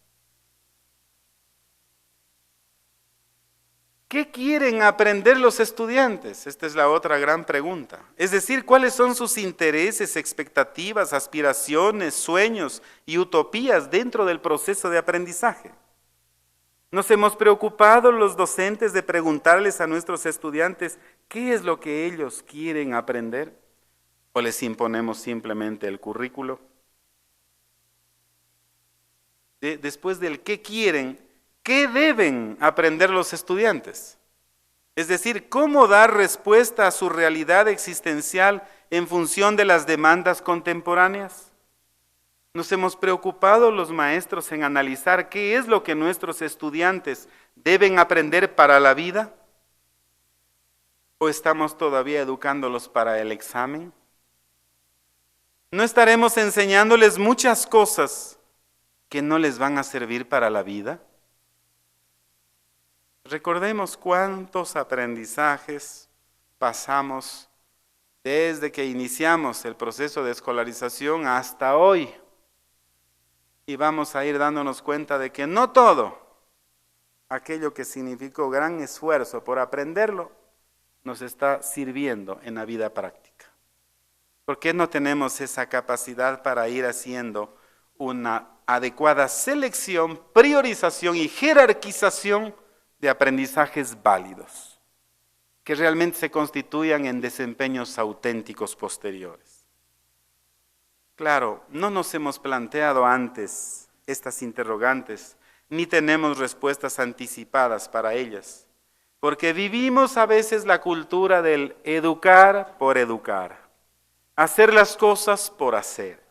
¿Qué quieren aprender los estudiantes? Esta es la otra gran pregunta. Es decir, ¿cuáles son sus intereses, expectativas, aspiraciones, sueños y utopías dentro del proceso de aprendizaje? ¿Nos hemos preocupado los docentes de preguntarles a nuestros estudiantes qué es lo que ellos quieren aprender? ¿O les imponemos simplemente el currículo? Después del qué quieren, ¿qué deben aprender los estudiantes? Es decir, ¿cómo dar respuesta a su realidad existencial en función de las demandas contemporáneas? ¿Nos hemos preocupado los maestros en analizar qué es lo que nuestros estudiantes deben aprender para la vida? ¿O estamos todavía educándolos para el examen? ¿No estaremos enseñándoles muchas cosas que no les van a servir para la vida? Recordemos cuántos aprendizajes pasamos desde que iniciamos el proceso de escolarización hasta hoy. Y vamos a ir dándonos cuenta de que no todo aquello que significó gran esfuerzo por aprenderlo nos está sirviendo en la vida práctica. ¿Por qué no tenemos esa capacidad para ir haciendo una adecuada selección, priorización y jerarquización de aprendizajes válidos, que realmente se constituyan en desempeños auténticos posteriores? Claro, no nos hemos planteado antes estas interrogantes, ni tenemos respuestas anticipadas para ellas, porque vivimos a veces la cultura del educar por educar, hacer las cosas por hacer,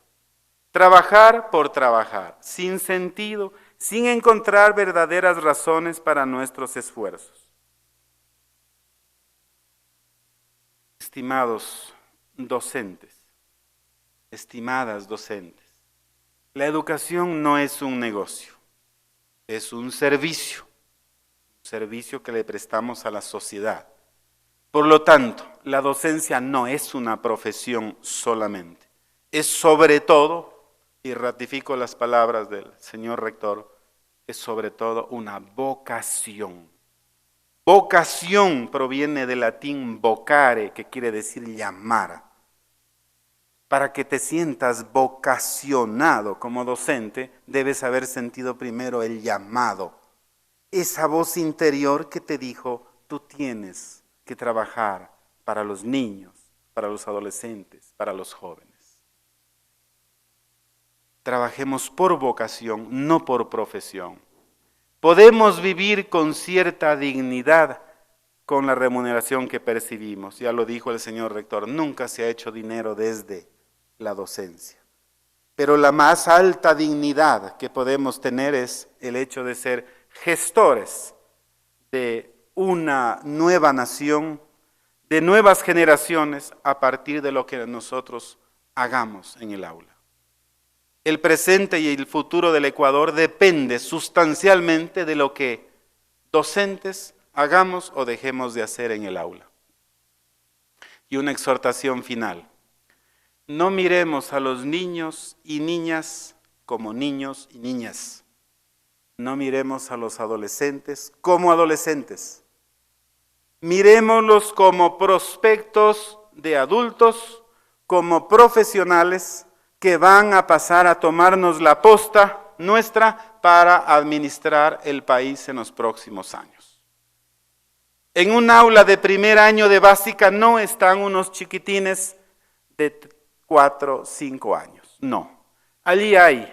trabajar por trabajar, sin sentido, sin encontrar verdaderas razones para nuestros esfuerzos. Estimados docentes, estimadas docentes, la educación no es un negocio, es un servicio que le prestamos a la sociedad. Por lo tanto, la docencia no es una profesión solamente, es sobre todo, y ratifico las palabras del señor rector, es sobre todo una vocación. Vocación proviene del latín vocare, que quiere decir llamar. Para que te sientas vocacionado como docente, debes haber sentido primero el llamado. Esa voz interior que te dijo, tú tienes que trabajar para los niños, para los adolescentes, para los jóvenes. Trabajemos por vocación, no por profesión. Podemos vivir con cierta dignidad con la remuneración que percibimos. Ya lo dijo el señor rector, nunca se ha hecho dinero desde la docencia. Pero la más alta dignidad que podemos tener es el hecho de ser gestores de una nueva nación, de nuevas generaciones a partir de lo que nosotros hagamos en el aula. El presente y el futuro del Ecuador depende sustancialmente de lo que docentes hagamos o dejemos de hacer en el aula. Y una exhortación final. No miremos a los niños y niñas como niños y niñas. No miremos a los adolescentes como adolescentes. Mirémoslos como prospectos de adultos, como profesionales que van a pasar a tomarnos la posta nuestra para administrar el país en los próximos años. En un aula de primer año de básica no están unos chiquitines de 4, 5 años, no. Allí hay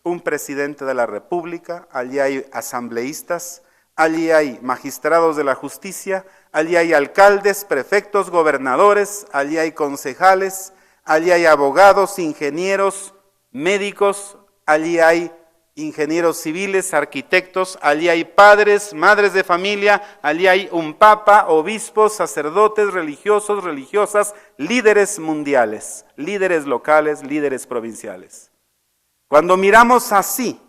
un presidente de la República, allí hay asambleístas, allí hay magistrados de la justicia, allí hay alcaldes, prefectos, gobernadores, allí hay concejales, allí hay abogados, ingenieros, médicos, allí hay ingenieros civiles, arquitectos, allí hay padres, madres de familia, allí hay un papa, obispos, sacerdotes, religiosos, religiosas, líderes mundiales, líderes locales, líderes provinciales. Cuando miramos así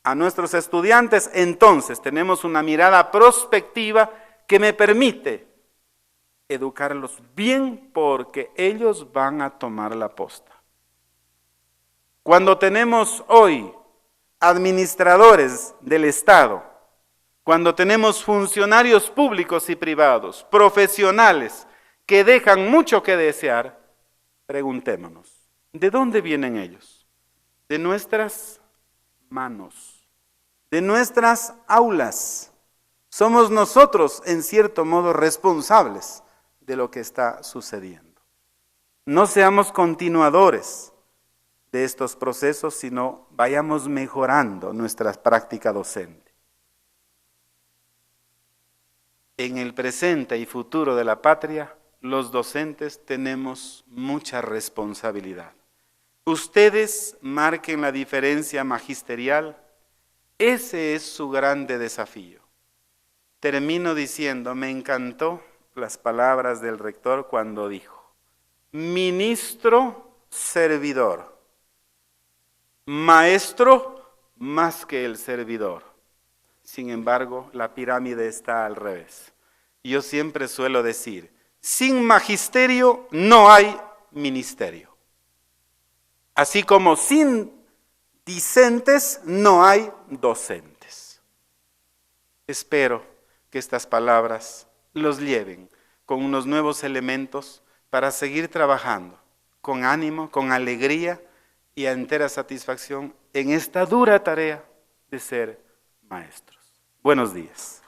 a nuestros estudiantes, entonces tenemos una mirada prospectiva que me permite educarlos bien porque ellos van a tomar la posta. Cuando tenemos hoy administradores del Estado, cuando tenemos funcionarios públicos y privados, profesionales que dejan mucho que desear, preguntémonos, ¿de dónde vienen ellos? De nuestras manos, de nuestras aulas. Somos nosotros, en cierto modo, responsables de lo que está sucediendo. No seamos continuadores de estos procesos, sino vayamos mejorando nuestra práctica docente. En el presente y futuro de la patria, los docentes tenemos mucha responsabilidad. Ustedes marquen la diferencia magisterial, ese es su grande desafío. Termino diciendo, me encantó las palabras del rector cuando dijo, ministro servidor, maestro más que el servidor. Sin embargo, la pirámide está al revés. Yo siempre suelo decir, sin magisterio no hay ministerio. Así como sin discentes no hay docentes. Espero que estas palabras los lleven con unos nuevos elementos para seguir trabajando con ánimo, con alegría y a entera satisfacción en esta dura tarea de ser maestros. Buenos días.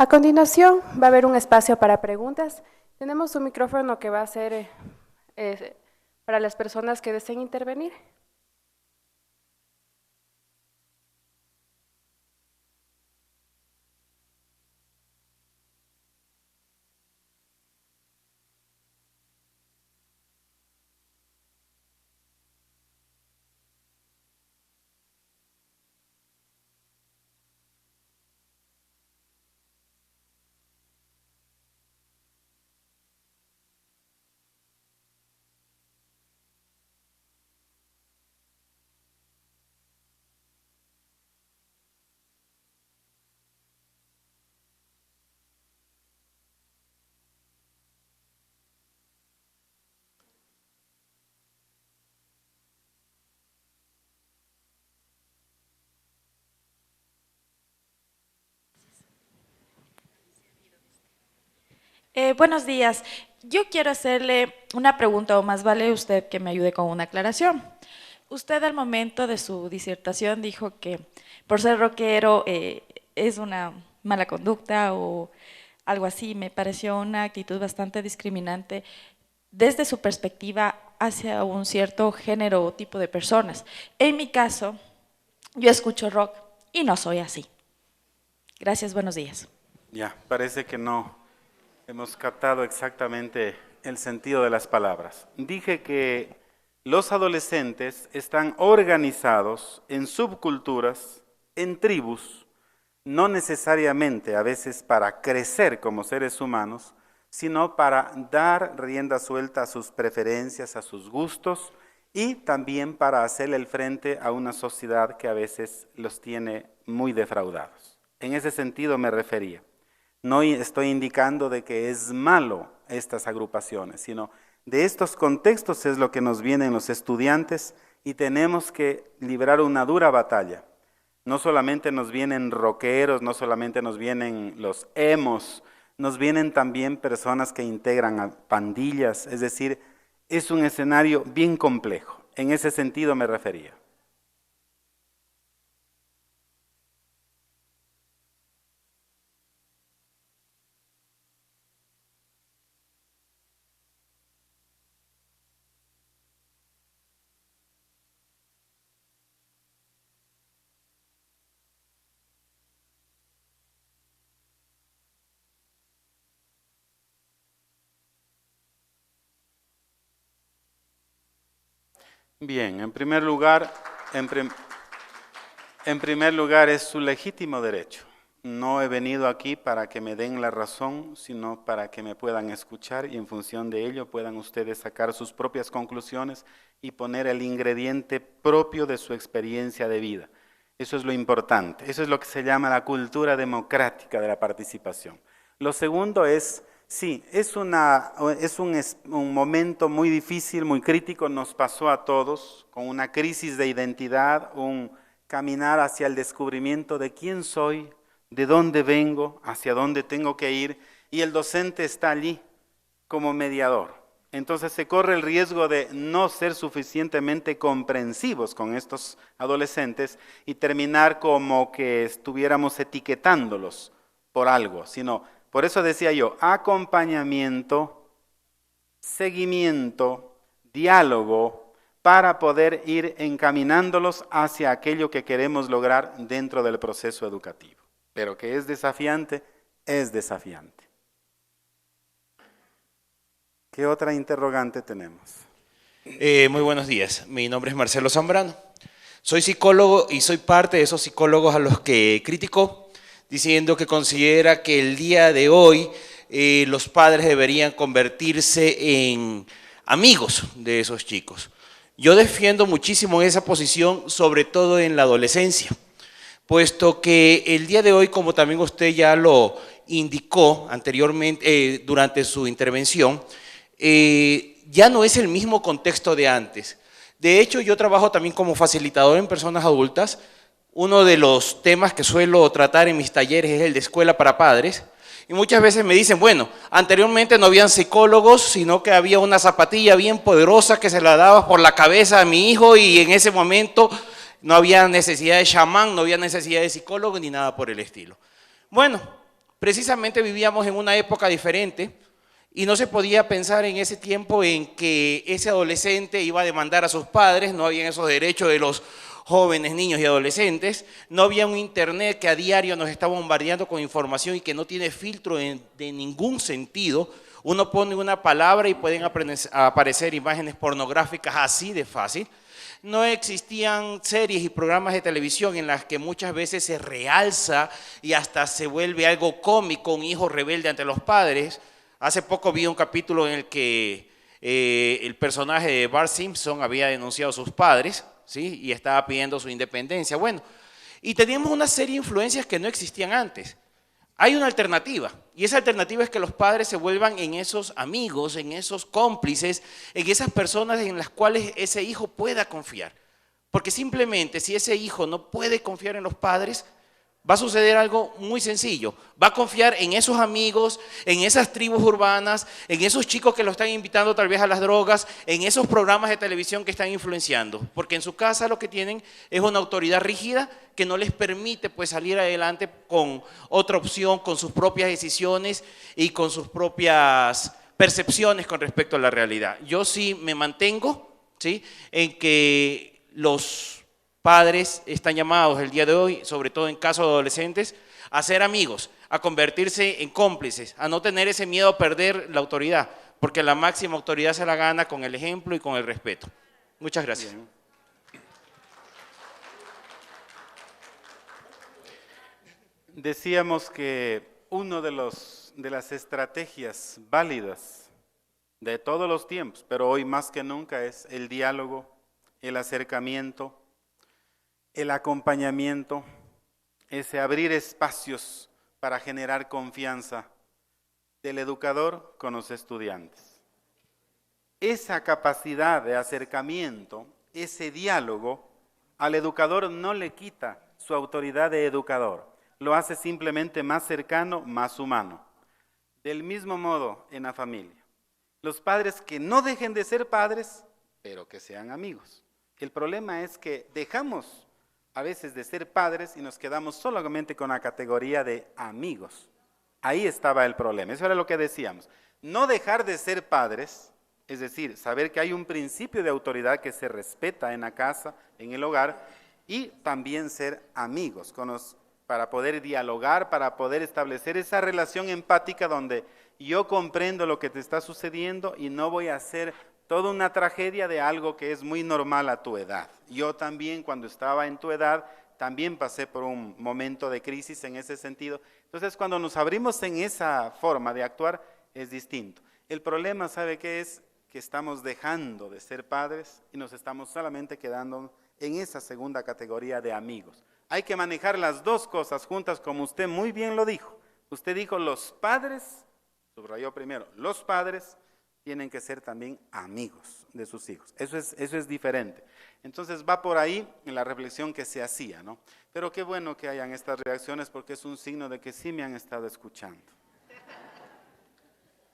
A continuación, va a haber un espacio para preguntas. Tenemos un micrófono que va a ser para las personas que deseen intervenir. Buenos días. Yo quiero hacerle una pregunta, o más vale usted que me ayude con una aclaración. Usted al momento de su disertación dijo que por ser rockero es una mala conducta o algo así. Me pareció una actitud bastante discriminante desde su perspectiva hacia un cierto género o tipo de personas. En mi caso, yo escucho rock y no soy así. Gracias, buenos días. Ya, parece que no hemos captado exactamente el sentido de las palabras. Dije que los adolescentes están organizados en subculturas, en tribus, no necesariamente a veces para crecer como seres humanos, sino para dar rienda suelta a sus preferencias, a sus gustos y también para hacerle el frente a una sociedad que a veces los tiene muy defraudados. En ese sentido me refería. No estoy indicando de que es malo estas agrupaciones, sino de estos contextos es lo que nos vienen los estudiantes y tenemos que librar una dura batalla. No solamente nos vienen rockeros, no solamente nos vienen los emos, nos vienen también personas que integran a pandillas, es decir, es un escenario bien complejo. En ese sentido me refería. Bien, en primer lugar es su legítimo derecho. No he venido aquí para que me den la razón, sino para que me puedan escuchar y en función de ello puedan ustedes sacar sus propias conclusiones y poner el ingrediente propio de su experiencia de vida. Eso es lo importante, eso es lo que se llama la cultura democrática de la participación. Lo segundo es, sí, es un momento muy difícil, muy crítico, nos pasó a todos, con una crisis de identidad, un caminar hacia el descubrimiento de quién soy, de dónde vengo, hacia dónde tengo que ir, y el docente está allí como mediador. Entonces se corre el riesgo de no ser suficientemente comprensivos con estos adolescentes y terminar como que estuviéramos etiquetándolos por algo, sino, por eso decía yo, acompañamiento, seguimiento, diálogo, para poder ir encaminándolos hacia aquello que queremos lograr dentro del proceso educativo. Pero que es desafiante, es desafiante. ¿Qué otra interrogante tenemos? Muy buenos días, mi nombre es Marcelo Zambrano. Soy psicólogo y soy parte de esos psicólogos a los que criticó, diciendo que considera que el día de hoy los padres deberían convertirse en amigos de esos chicos. Yo defiendo muchísimo esa posición, sobre todo en la adolescencia, puesto que el día de hoy, como también usted ya lo indicó anteriormente durante su intervención, ya no es el mismo contexto de antes. De hecho, yo trabajo también como facilitador en personas adultas. Uno de los temas que suelo tratar en mis talleres es el de escuela para padres. Y muchas veces me dicen, bueno, anteriormente no habían psicólogos, sino que había una zapatilla bien poderosa que se la daba por la cabeza a mi hijo y en ese momento no había necesidad de chamán, no había necesidad de psicólogo ni nada por el estilo. Bueno, Precisamente vivíamos en una época diferente y no se podía pensar en ese tiempo en que ese adolescente iba a demandar a sus padres, no había esos derechos de los jóvenes, niños y adolescentes, no había un internet que a diario nos está bombardeando con información y que no tiene filtro de ningún sentido. Uno pone una palabra y pueden aparecer imágenes pornográficas así de fácil. No existían series y programas de televisión en las que muchas veces se realza y hasta se vuelve algo cómico un hijo rebelde ante los padres. Hace poco vi un capítulo en el que el personaje de Bart Simpson había denunciado a sus padres, ¿sí? Y estaba pidiendo su independencia. Bueno, y teníamos una serie de influencias que no existían antes. Hay una alternativa, y esa alternativa es que los padres se vuelvan en esos amigos, en esos cómplices, en esas personas en las cuales ese hijo pueda confiar. Porque simplemente si ese hijo no puede confiar en los padres, va a suceder algo muy sencillo. Va a confiar en esos amigos, en esas tribus urbanas, en esos chicos que lo están invitando tal vez a las drogas, en esos programas de televisión que están influenciando. Porque en su casa lo que tienen es una autoridad rígida que no les permite pues salir adelante con otra opción, con sus propias decisiones y con sus propias percepciones con respecto a la realidad. Yo sí me mantengo, ¿sí?, en que los padres están llamados el día de hoy, sobre todo en casos de adolescentes, a ser amigos, a convertirse en cómplices, a no tener ese miedo a perder la autoridad, porque la máxima autoridad se la gana con el ejemplo y con el respeto. Muchas gracias. Bien. Decíamos que una de las estrategias válidas de todos los tiempos, pero hoy más que nunca, es el diálogo, el acercamiento, el acompañamiento, ese abrir espacios para generar confianza del educador con los estudiantes. Esa capacidad de acercamiento, ese diálogo, al educador no le quita su autoridad de educador, lo hace simplemente más cercano, más humano. Del mismo modo en la familia. Los padres que no dejen de ser padres, pero que sean amigos. El problema es que dejamos a veces de ser padres y nos quedamos solamente con la categoría de amigos. Ahí estaba el problema, eso era lo que decíamos. No dejar de ser padres, es decir, saber que hay un principio de autoridad que se respeta en la casa, en el hogar, y también ser amigos, para poder dialogar, para poder establecer esa relación empática donde yo comprendo lo que te está sucediendo y no voy a hacer toda una tragedia de algo que es muy normal a tu edad. Yo también, cuando estaba en tu edad, también pasé por un momento de crisis en ese sentido. Entonces, cuando nos abrimos en esa forma de actuar, es distinto. El problema, ¿sabe qué es? Que estamos dejando de ser padres y nos estamos solamente quedando en esa segunda categoría de amigos. Hay que manejar las dos cosas juntas, como usted muy bien lo dijo. Usted dijo, los padres, subrayó primero, los padres tienen que ser también amigos de sus hijos. Eso es diferente. Entonces va por ahí en la reflexión que se hacía, ¿no? Pero qué bueno que hayan estas reacciones porque es un signo de que sí me han estado escuchando.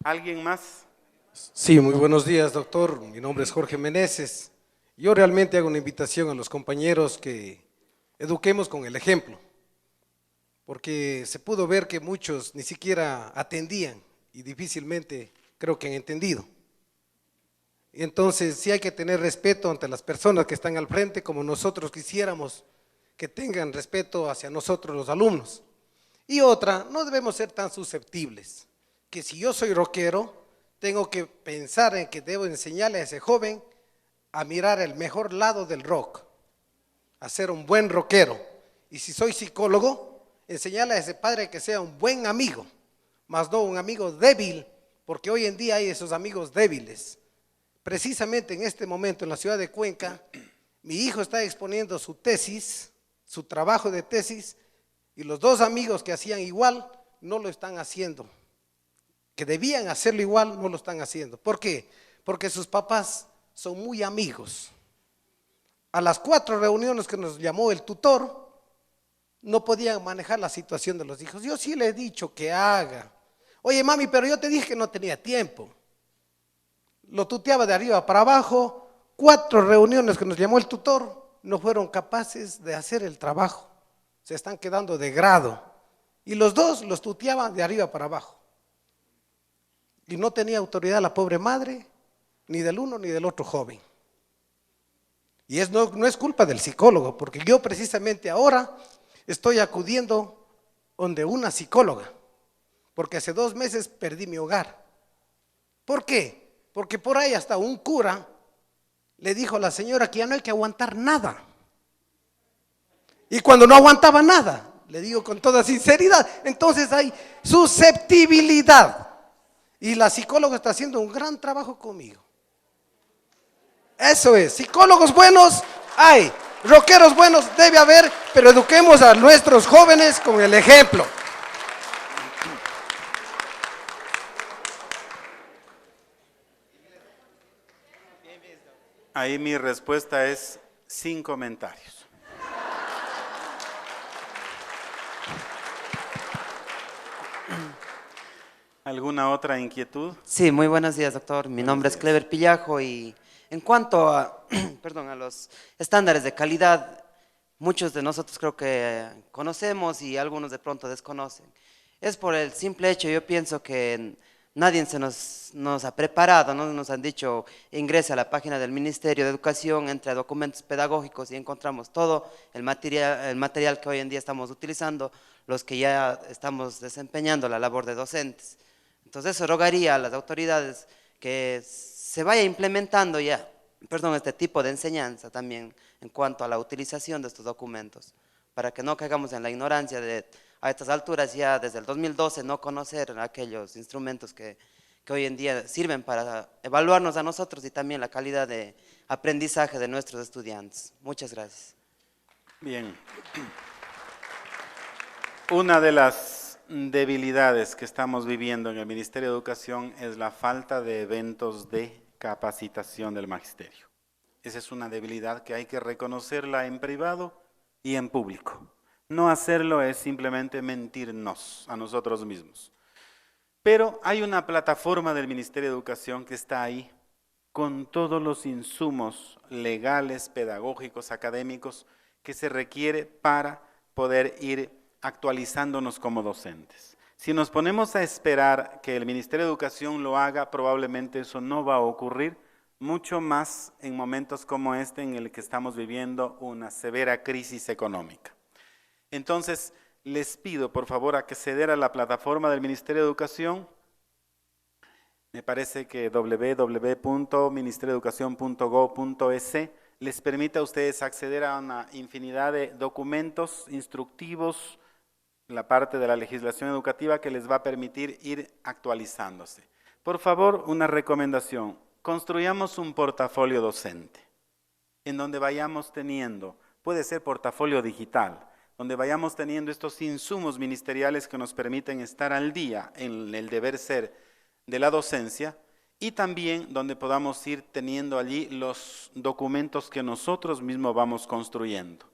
¿Alguien más? Sí, muy buenos días, doctor. Mi nombre es Jorge Meneses. Yo realmente hago una invitación a los compañeros que eduquemos con el ejemplo, porque se pudo ver que muchos ni siquiera atendían y difícilmente creo que han entendido. Y entonces sí hay que tener respeto ante las personas que están al frente, como nosotros quisiéramos que tengan respeto hacia nosotros los alumnos. Y otra, no debemos ser tan susceptibles, que si yo soy rockero, tengo que pensar en que debo enseñarle a ese joven a mirar el mejor lado del rock, a ser un buen rockero. Y si soy psicólogo, enseñarle a ese padre que sea un buen amigo, más no un amigo débil, porque hoy en día hay esos amigos débiles. Precisamente en este momento en la ciudad de Cuenca, mi hijo está exponiendo su tesis, su trabajo de tesis, y los dos amigos que hacían igual no lo están haciendo. Que debían hacerlo igual, no lo están haciendo. ¿Por qué? Porque sus papás son muy amigos. A las 4 reuniones que nos llamó el tutor, no podían manejar la situación de los hijos. Yo sí le he dicho que haga. Oye, mami, pero yo te dije que no tenía tiempo. Lo tuteaba de arriba para abajo. 4 reuniones que nos llamó el tutor, no fueron capaces de hacer el trabajo. Se están quedando de grado. Y los dos los tuteaban de arriba para abajo. Y no tenía autoridad la pobre madre, ni del uno ni del otro joven. Y no es culpa del psicólogo, porque yo precisamente ahora estoy acudiendo donde una psicóloga, porque hace 2 meses perdí mi hogar. ¿Por qué? Porque por ahí hasta un cura le dijo a la señora que ya no hay que aguantar nada. Y cuando no aguantaba nada, le digo con toda sinceridad, entonces hay susceptibilidad. Y la psicóloga está haciendo un gran trabajo conmigo. Eso es, psicólogos buenos hay, rockeros buenos debe haber, pero eduquemos a nuestros jóvenes con el ejemplo. Ahí mi respuesta es sin comentarios. ¿Alguna otra inquietud? Sí, muy buenos días, doctor. Mi nombre es Clever Pillajo y en cuanto a, perdón, a los estándares de calidad, muchos de nosotros creo que conocemos y algunos de pronto desconocen. Es por el simple hecho, yo pienso que nadie nos ha preparado, no nos han dicho, ingrese a la página del Ministerio de Educación, entre a documentos pedagógicos y encontramos todo el material que hoy en día estamos utilizando, los que ya estamos desempeñando la labor de docentes. Entonces eso rogaría a las autoridades que se vaya implementando ya, este tipo de enseñanza también en cuanto a la utilización de estos documentos, para que no caigamos en la ignorancia de a estas alturas ya desde el 2012 no conocer aquellos instrumentos que hoy en día sirven para evaluarnos a nosotros y también la calidad de aprendizaje de nuestros estudiantes. Muchas gracias. Bien. Una de las debilidades que estamos viviendo en el Ministerio de Educación es la falta de eventos de capacitación del magisterio. Esa es una debilidad que hay que reconocerla en privado y en público. No hacerlo es simplemente mentirnos a nosotros mismos. Pero hay una plataforma del Ministerio de Educación que está ahí con todos los insumos legales, pedagógicos, académicos que se requiere para poder ir actualizándonos como docentes. Si nos ponemos a esperar que el Ministerio de Educación lo haga, probablemente eso no va a ocurrir, mucho más en momentos como este en el que estamos viviendo una severa crisis económica. Entonces, les pido por favor acceder a la plataforma del Ministerio de Educación. Me parece que www.ministeriodeducacion.gov.es les permite a ustedes acceder a una infinidad de documentos instructivos, la parte de la legislación educativa que les va a permitir ir actualizándose. Por favor, una recomendación, construyamos un portafolio docente, en donde vayamos teniendo, puede ser portafolio digital, donde vayamos teniendo estos insumos ministeriales que nos permiten estar al día en el deber ser de la docencia, y también donde podamos ir teniendo allí los documentos que nosotros mismos vamos construyendo.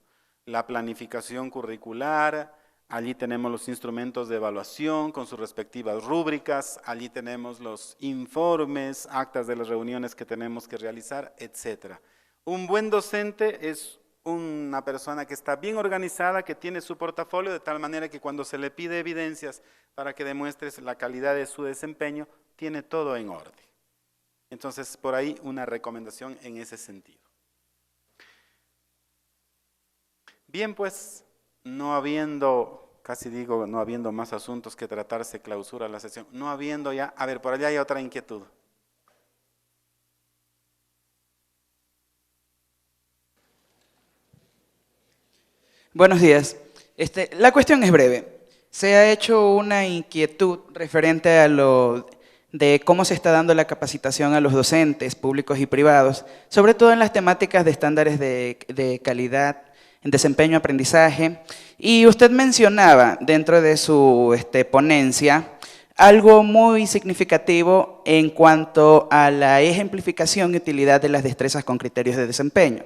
La planificación curricular, allí tenemos los instrumentos de evaluación con sus respectivas rúbricas, allí tenemos los informes, actas de las reuniones que tenemos que realizar, etc. Un buen docente es una persona que está bien organizada, que tiene su portafolio de tal manera que cuando se le pide evidencias para que demuestres la calidad de su desempeño, tiene todo en orden. Entonces, por ahí una recomendación en ese sentido. Bien, pues, no habiendo, casi digo, no habiendo más asuntos que tratar, se clausura la sesión. No habiendo ya, a ver, por allá hay otra inquietud. Buenos días. La cuestión es breve. Se ha hecho una inquietud referente a lo de cómo se está dando la capacitación a los docentes públicos y privados, sobre todo en las temáticas de estándares de calidad, en desempeño, aprendizaje. Y usted mencionaba dentro de su ponencia algo muy significativo en cuanto a la ejemplificación y utilidad de las destrezas con criterios de desempeño.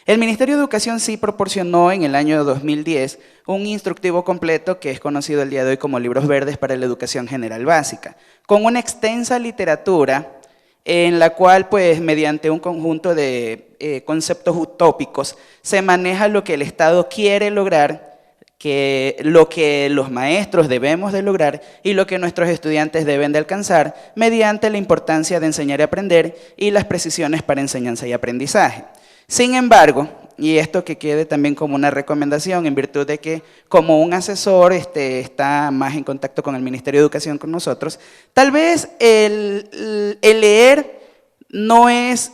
El Ministerio de Educación sí proporcionó en el año 2010 un instructivo completo que es conocido el día de hoy como Libros Verdes para la Educación General Básica, con una extensa literatura en la cual, pues, mediante un conjunto de conceptos utópicos, se maneja lo que el Estado quiere lograr lo que los maestros debemos de lograr y lo que nuestros estudiantes deben de alcanzar mediante la importancia de enseñar y aprender y las precisiones para enseñanza y aprendizaje. Sin embargo, y esto que quede también como una recomendación en virtud de que como un asesor está más en contacto con el Ministerio de Educación con nosotros, tal vez el leer no es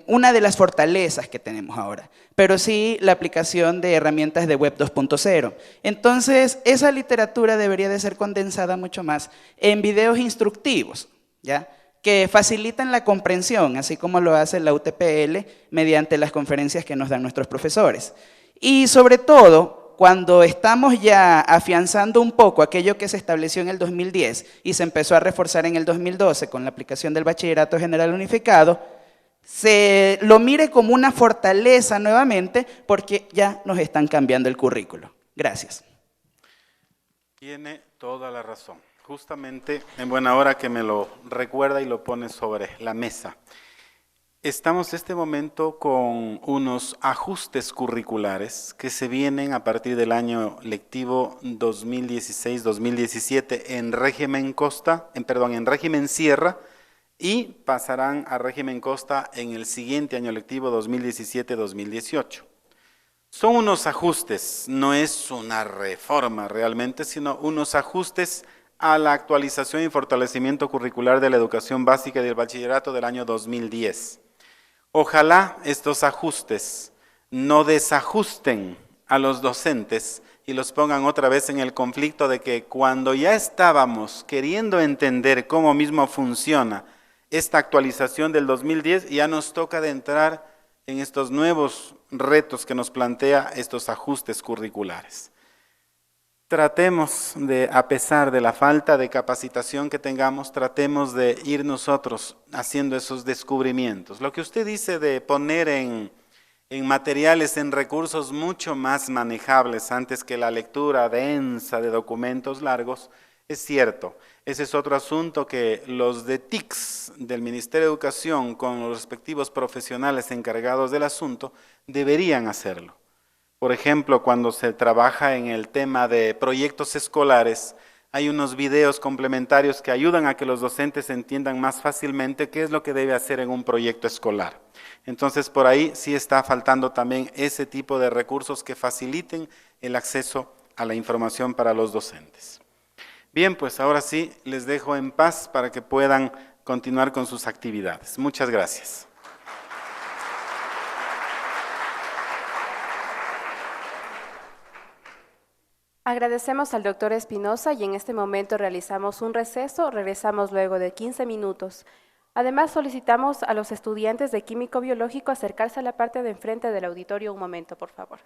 una de las fortalezas que tenemos ahora, pero sí la aplicación de herramientas de Web 2.0. Entonces, esa literatura debería de ser condensada mucho más en videos instructivos, ¿ya?, que facilitan la comprensión, así como lo hace la UTPL mediante las conferencias que nos dan nuestros profesores. Y sobre todo, cuando estamos ya afianzando un poco aquello que se estableció en el 2010 y se empezó a reforzar en el 2012 con la aplicación del Bachillerato General Unificado, se lo mire como una fortaleza nuevamente porque ya nos están cambiando el currículo. Gracias. Tiene toda la razón. Justamente en buena hora que me lo recuerda y lo pone sobre la mesa. Estamos en este momento con unos ajustes curriculares que se vienen a partir del año lectivo 2016-2017 en régimen Sierra y pasarán a régimen Costa en el siguiente año lectivo 2017-2018. Son unos ajustes, no es una reforma realmente, sino unos ajustes a la actualización y fortalecimiento curricular de la educación básica y del bachillerato del año 2010. Ojalá estos ajustes no desajusten a los docentes y los pongan otra vez en el conflicto de que cuando ya estábamos queriendo entender cómo mismo funciona esta actualización del 2010, ya nos toca de entrar en estos nuevos retos que nos plantea estos ajustes curriculares. Tratemos de, a pesar de la falta de capacitación que tengamos, tratemos de ir nosotros haciendo esos descubrimientos. Lo que usted dice de poner en materiales, en recursos mucho más manejables antes que la lectura densa de documentos largos, es cierto. Ese es otro asunto que los de TICS del Ministerio de Educación con los respectivos profesionales encargados del asunto deberían hacerlo. Por ejemplo, cuando se trabaja en el tema de proyectos escolares, hay unos videos complementarios que ayudan a que los docentes entiendan más fácilmente qué es lo que debe hacer en un proyecto escolar. Entonces, por ahí sí está faltando también ese tipo de recursos que faciliten el acceso a la información para los docentes. Bien, pues ahora sí les dejo en paz para que puedan continuar con sus actividades. Muchas gracias. Agradecemos al doctor Espinosa y en este momento realizamos un receso, regresamos luego de 15 minutos. Además solicitamos a los estudiantes de Químico Biológico acercarse a la parte de enfrente del auditorio un momento, por favor.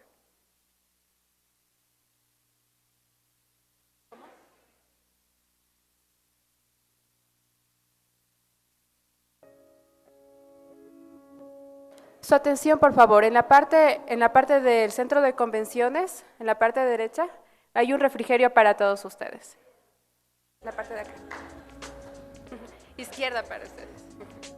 Su atención, por favor, en la parte del centro de convenciones, en la parte derecha, hay un refrigerio para todos ustedes. La parte de acá. Izquierda para ustedes.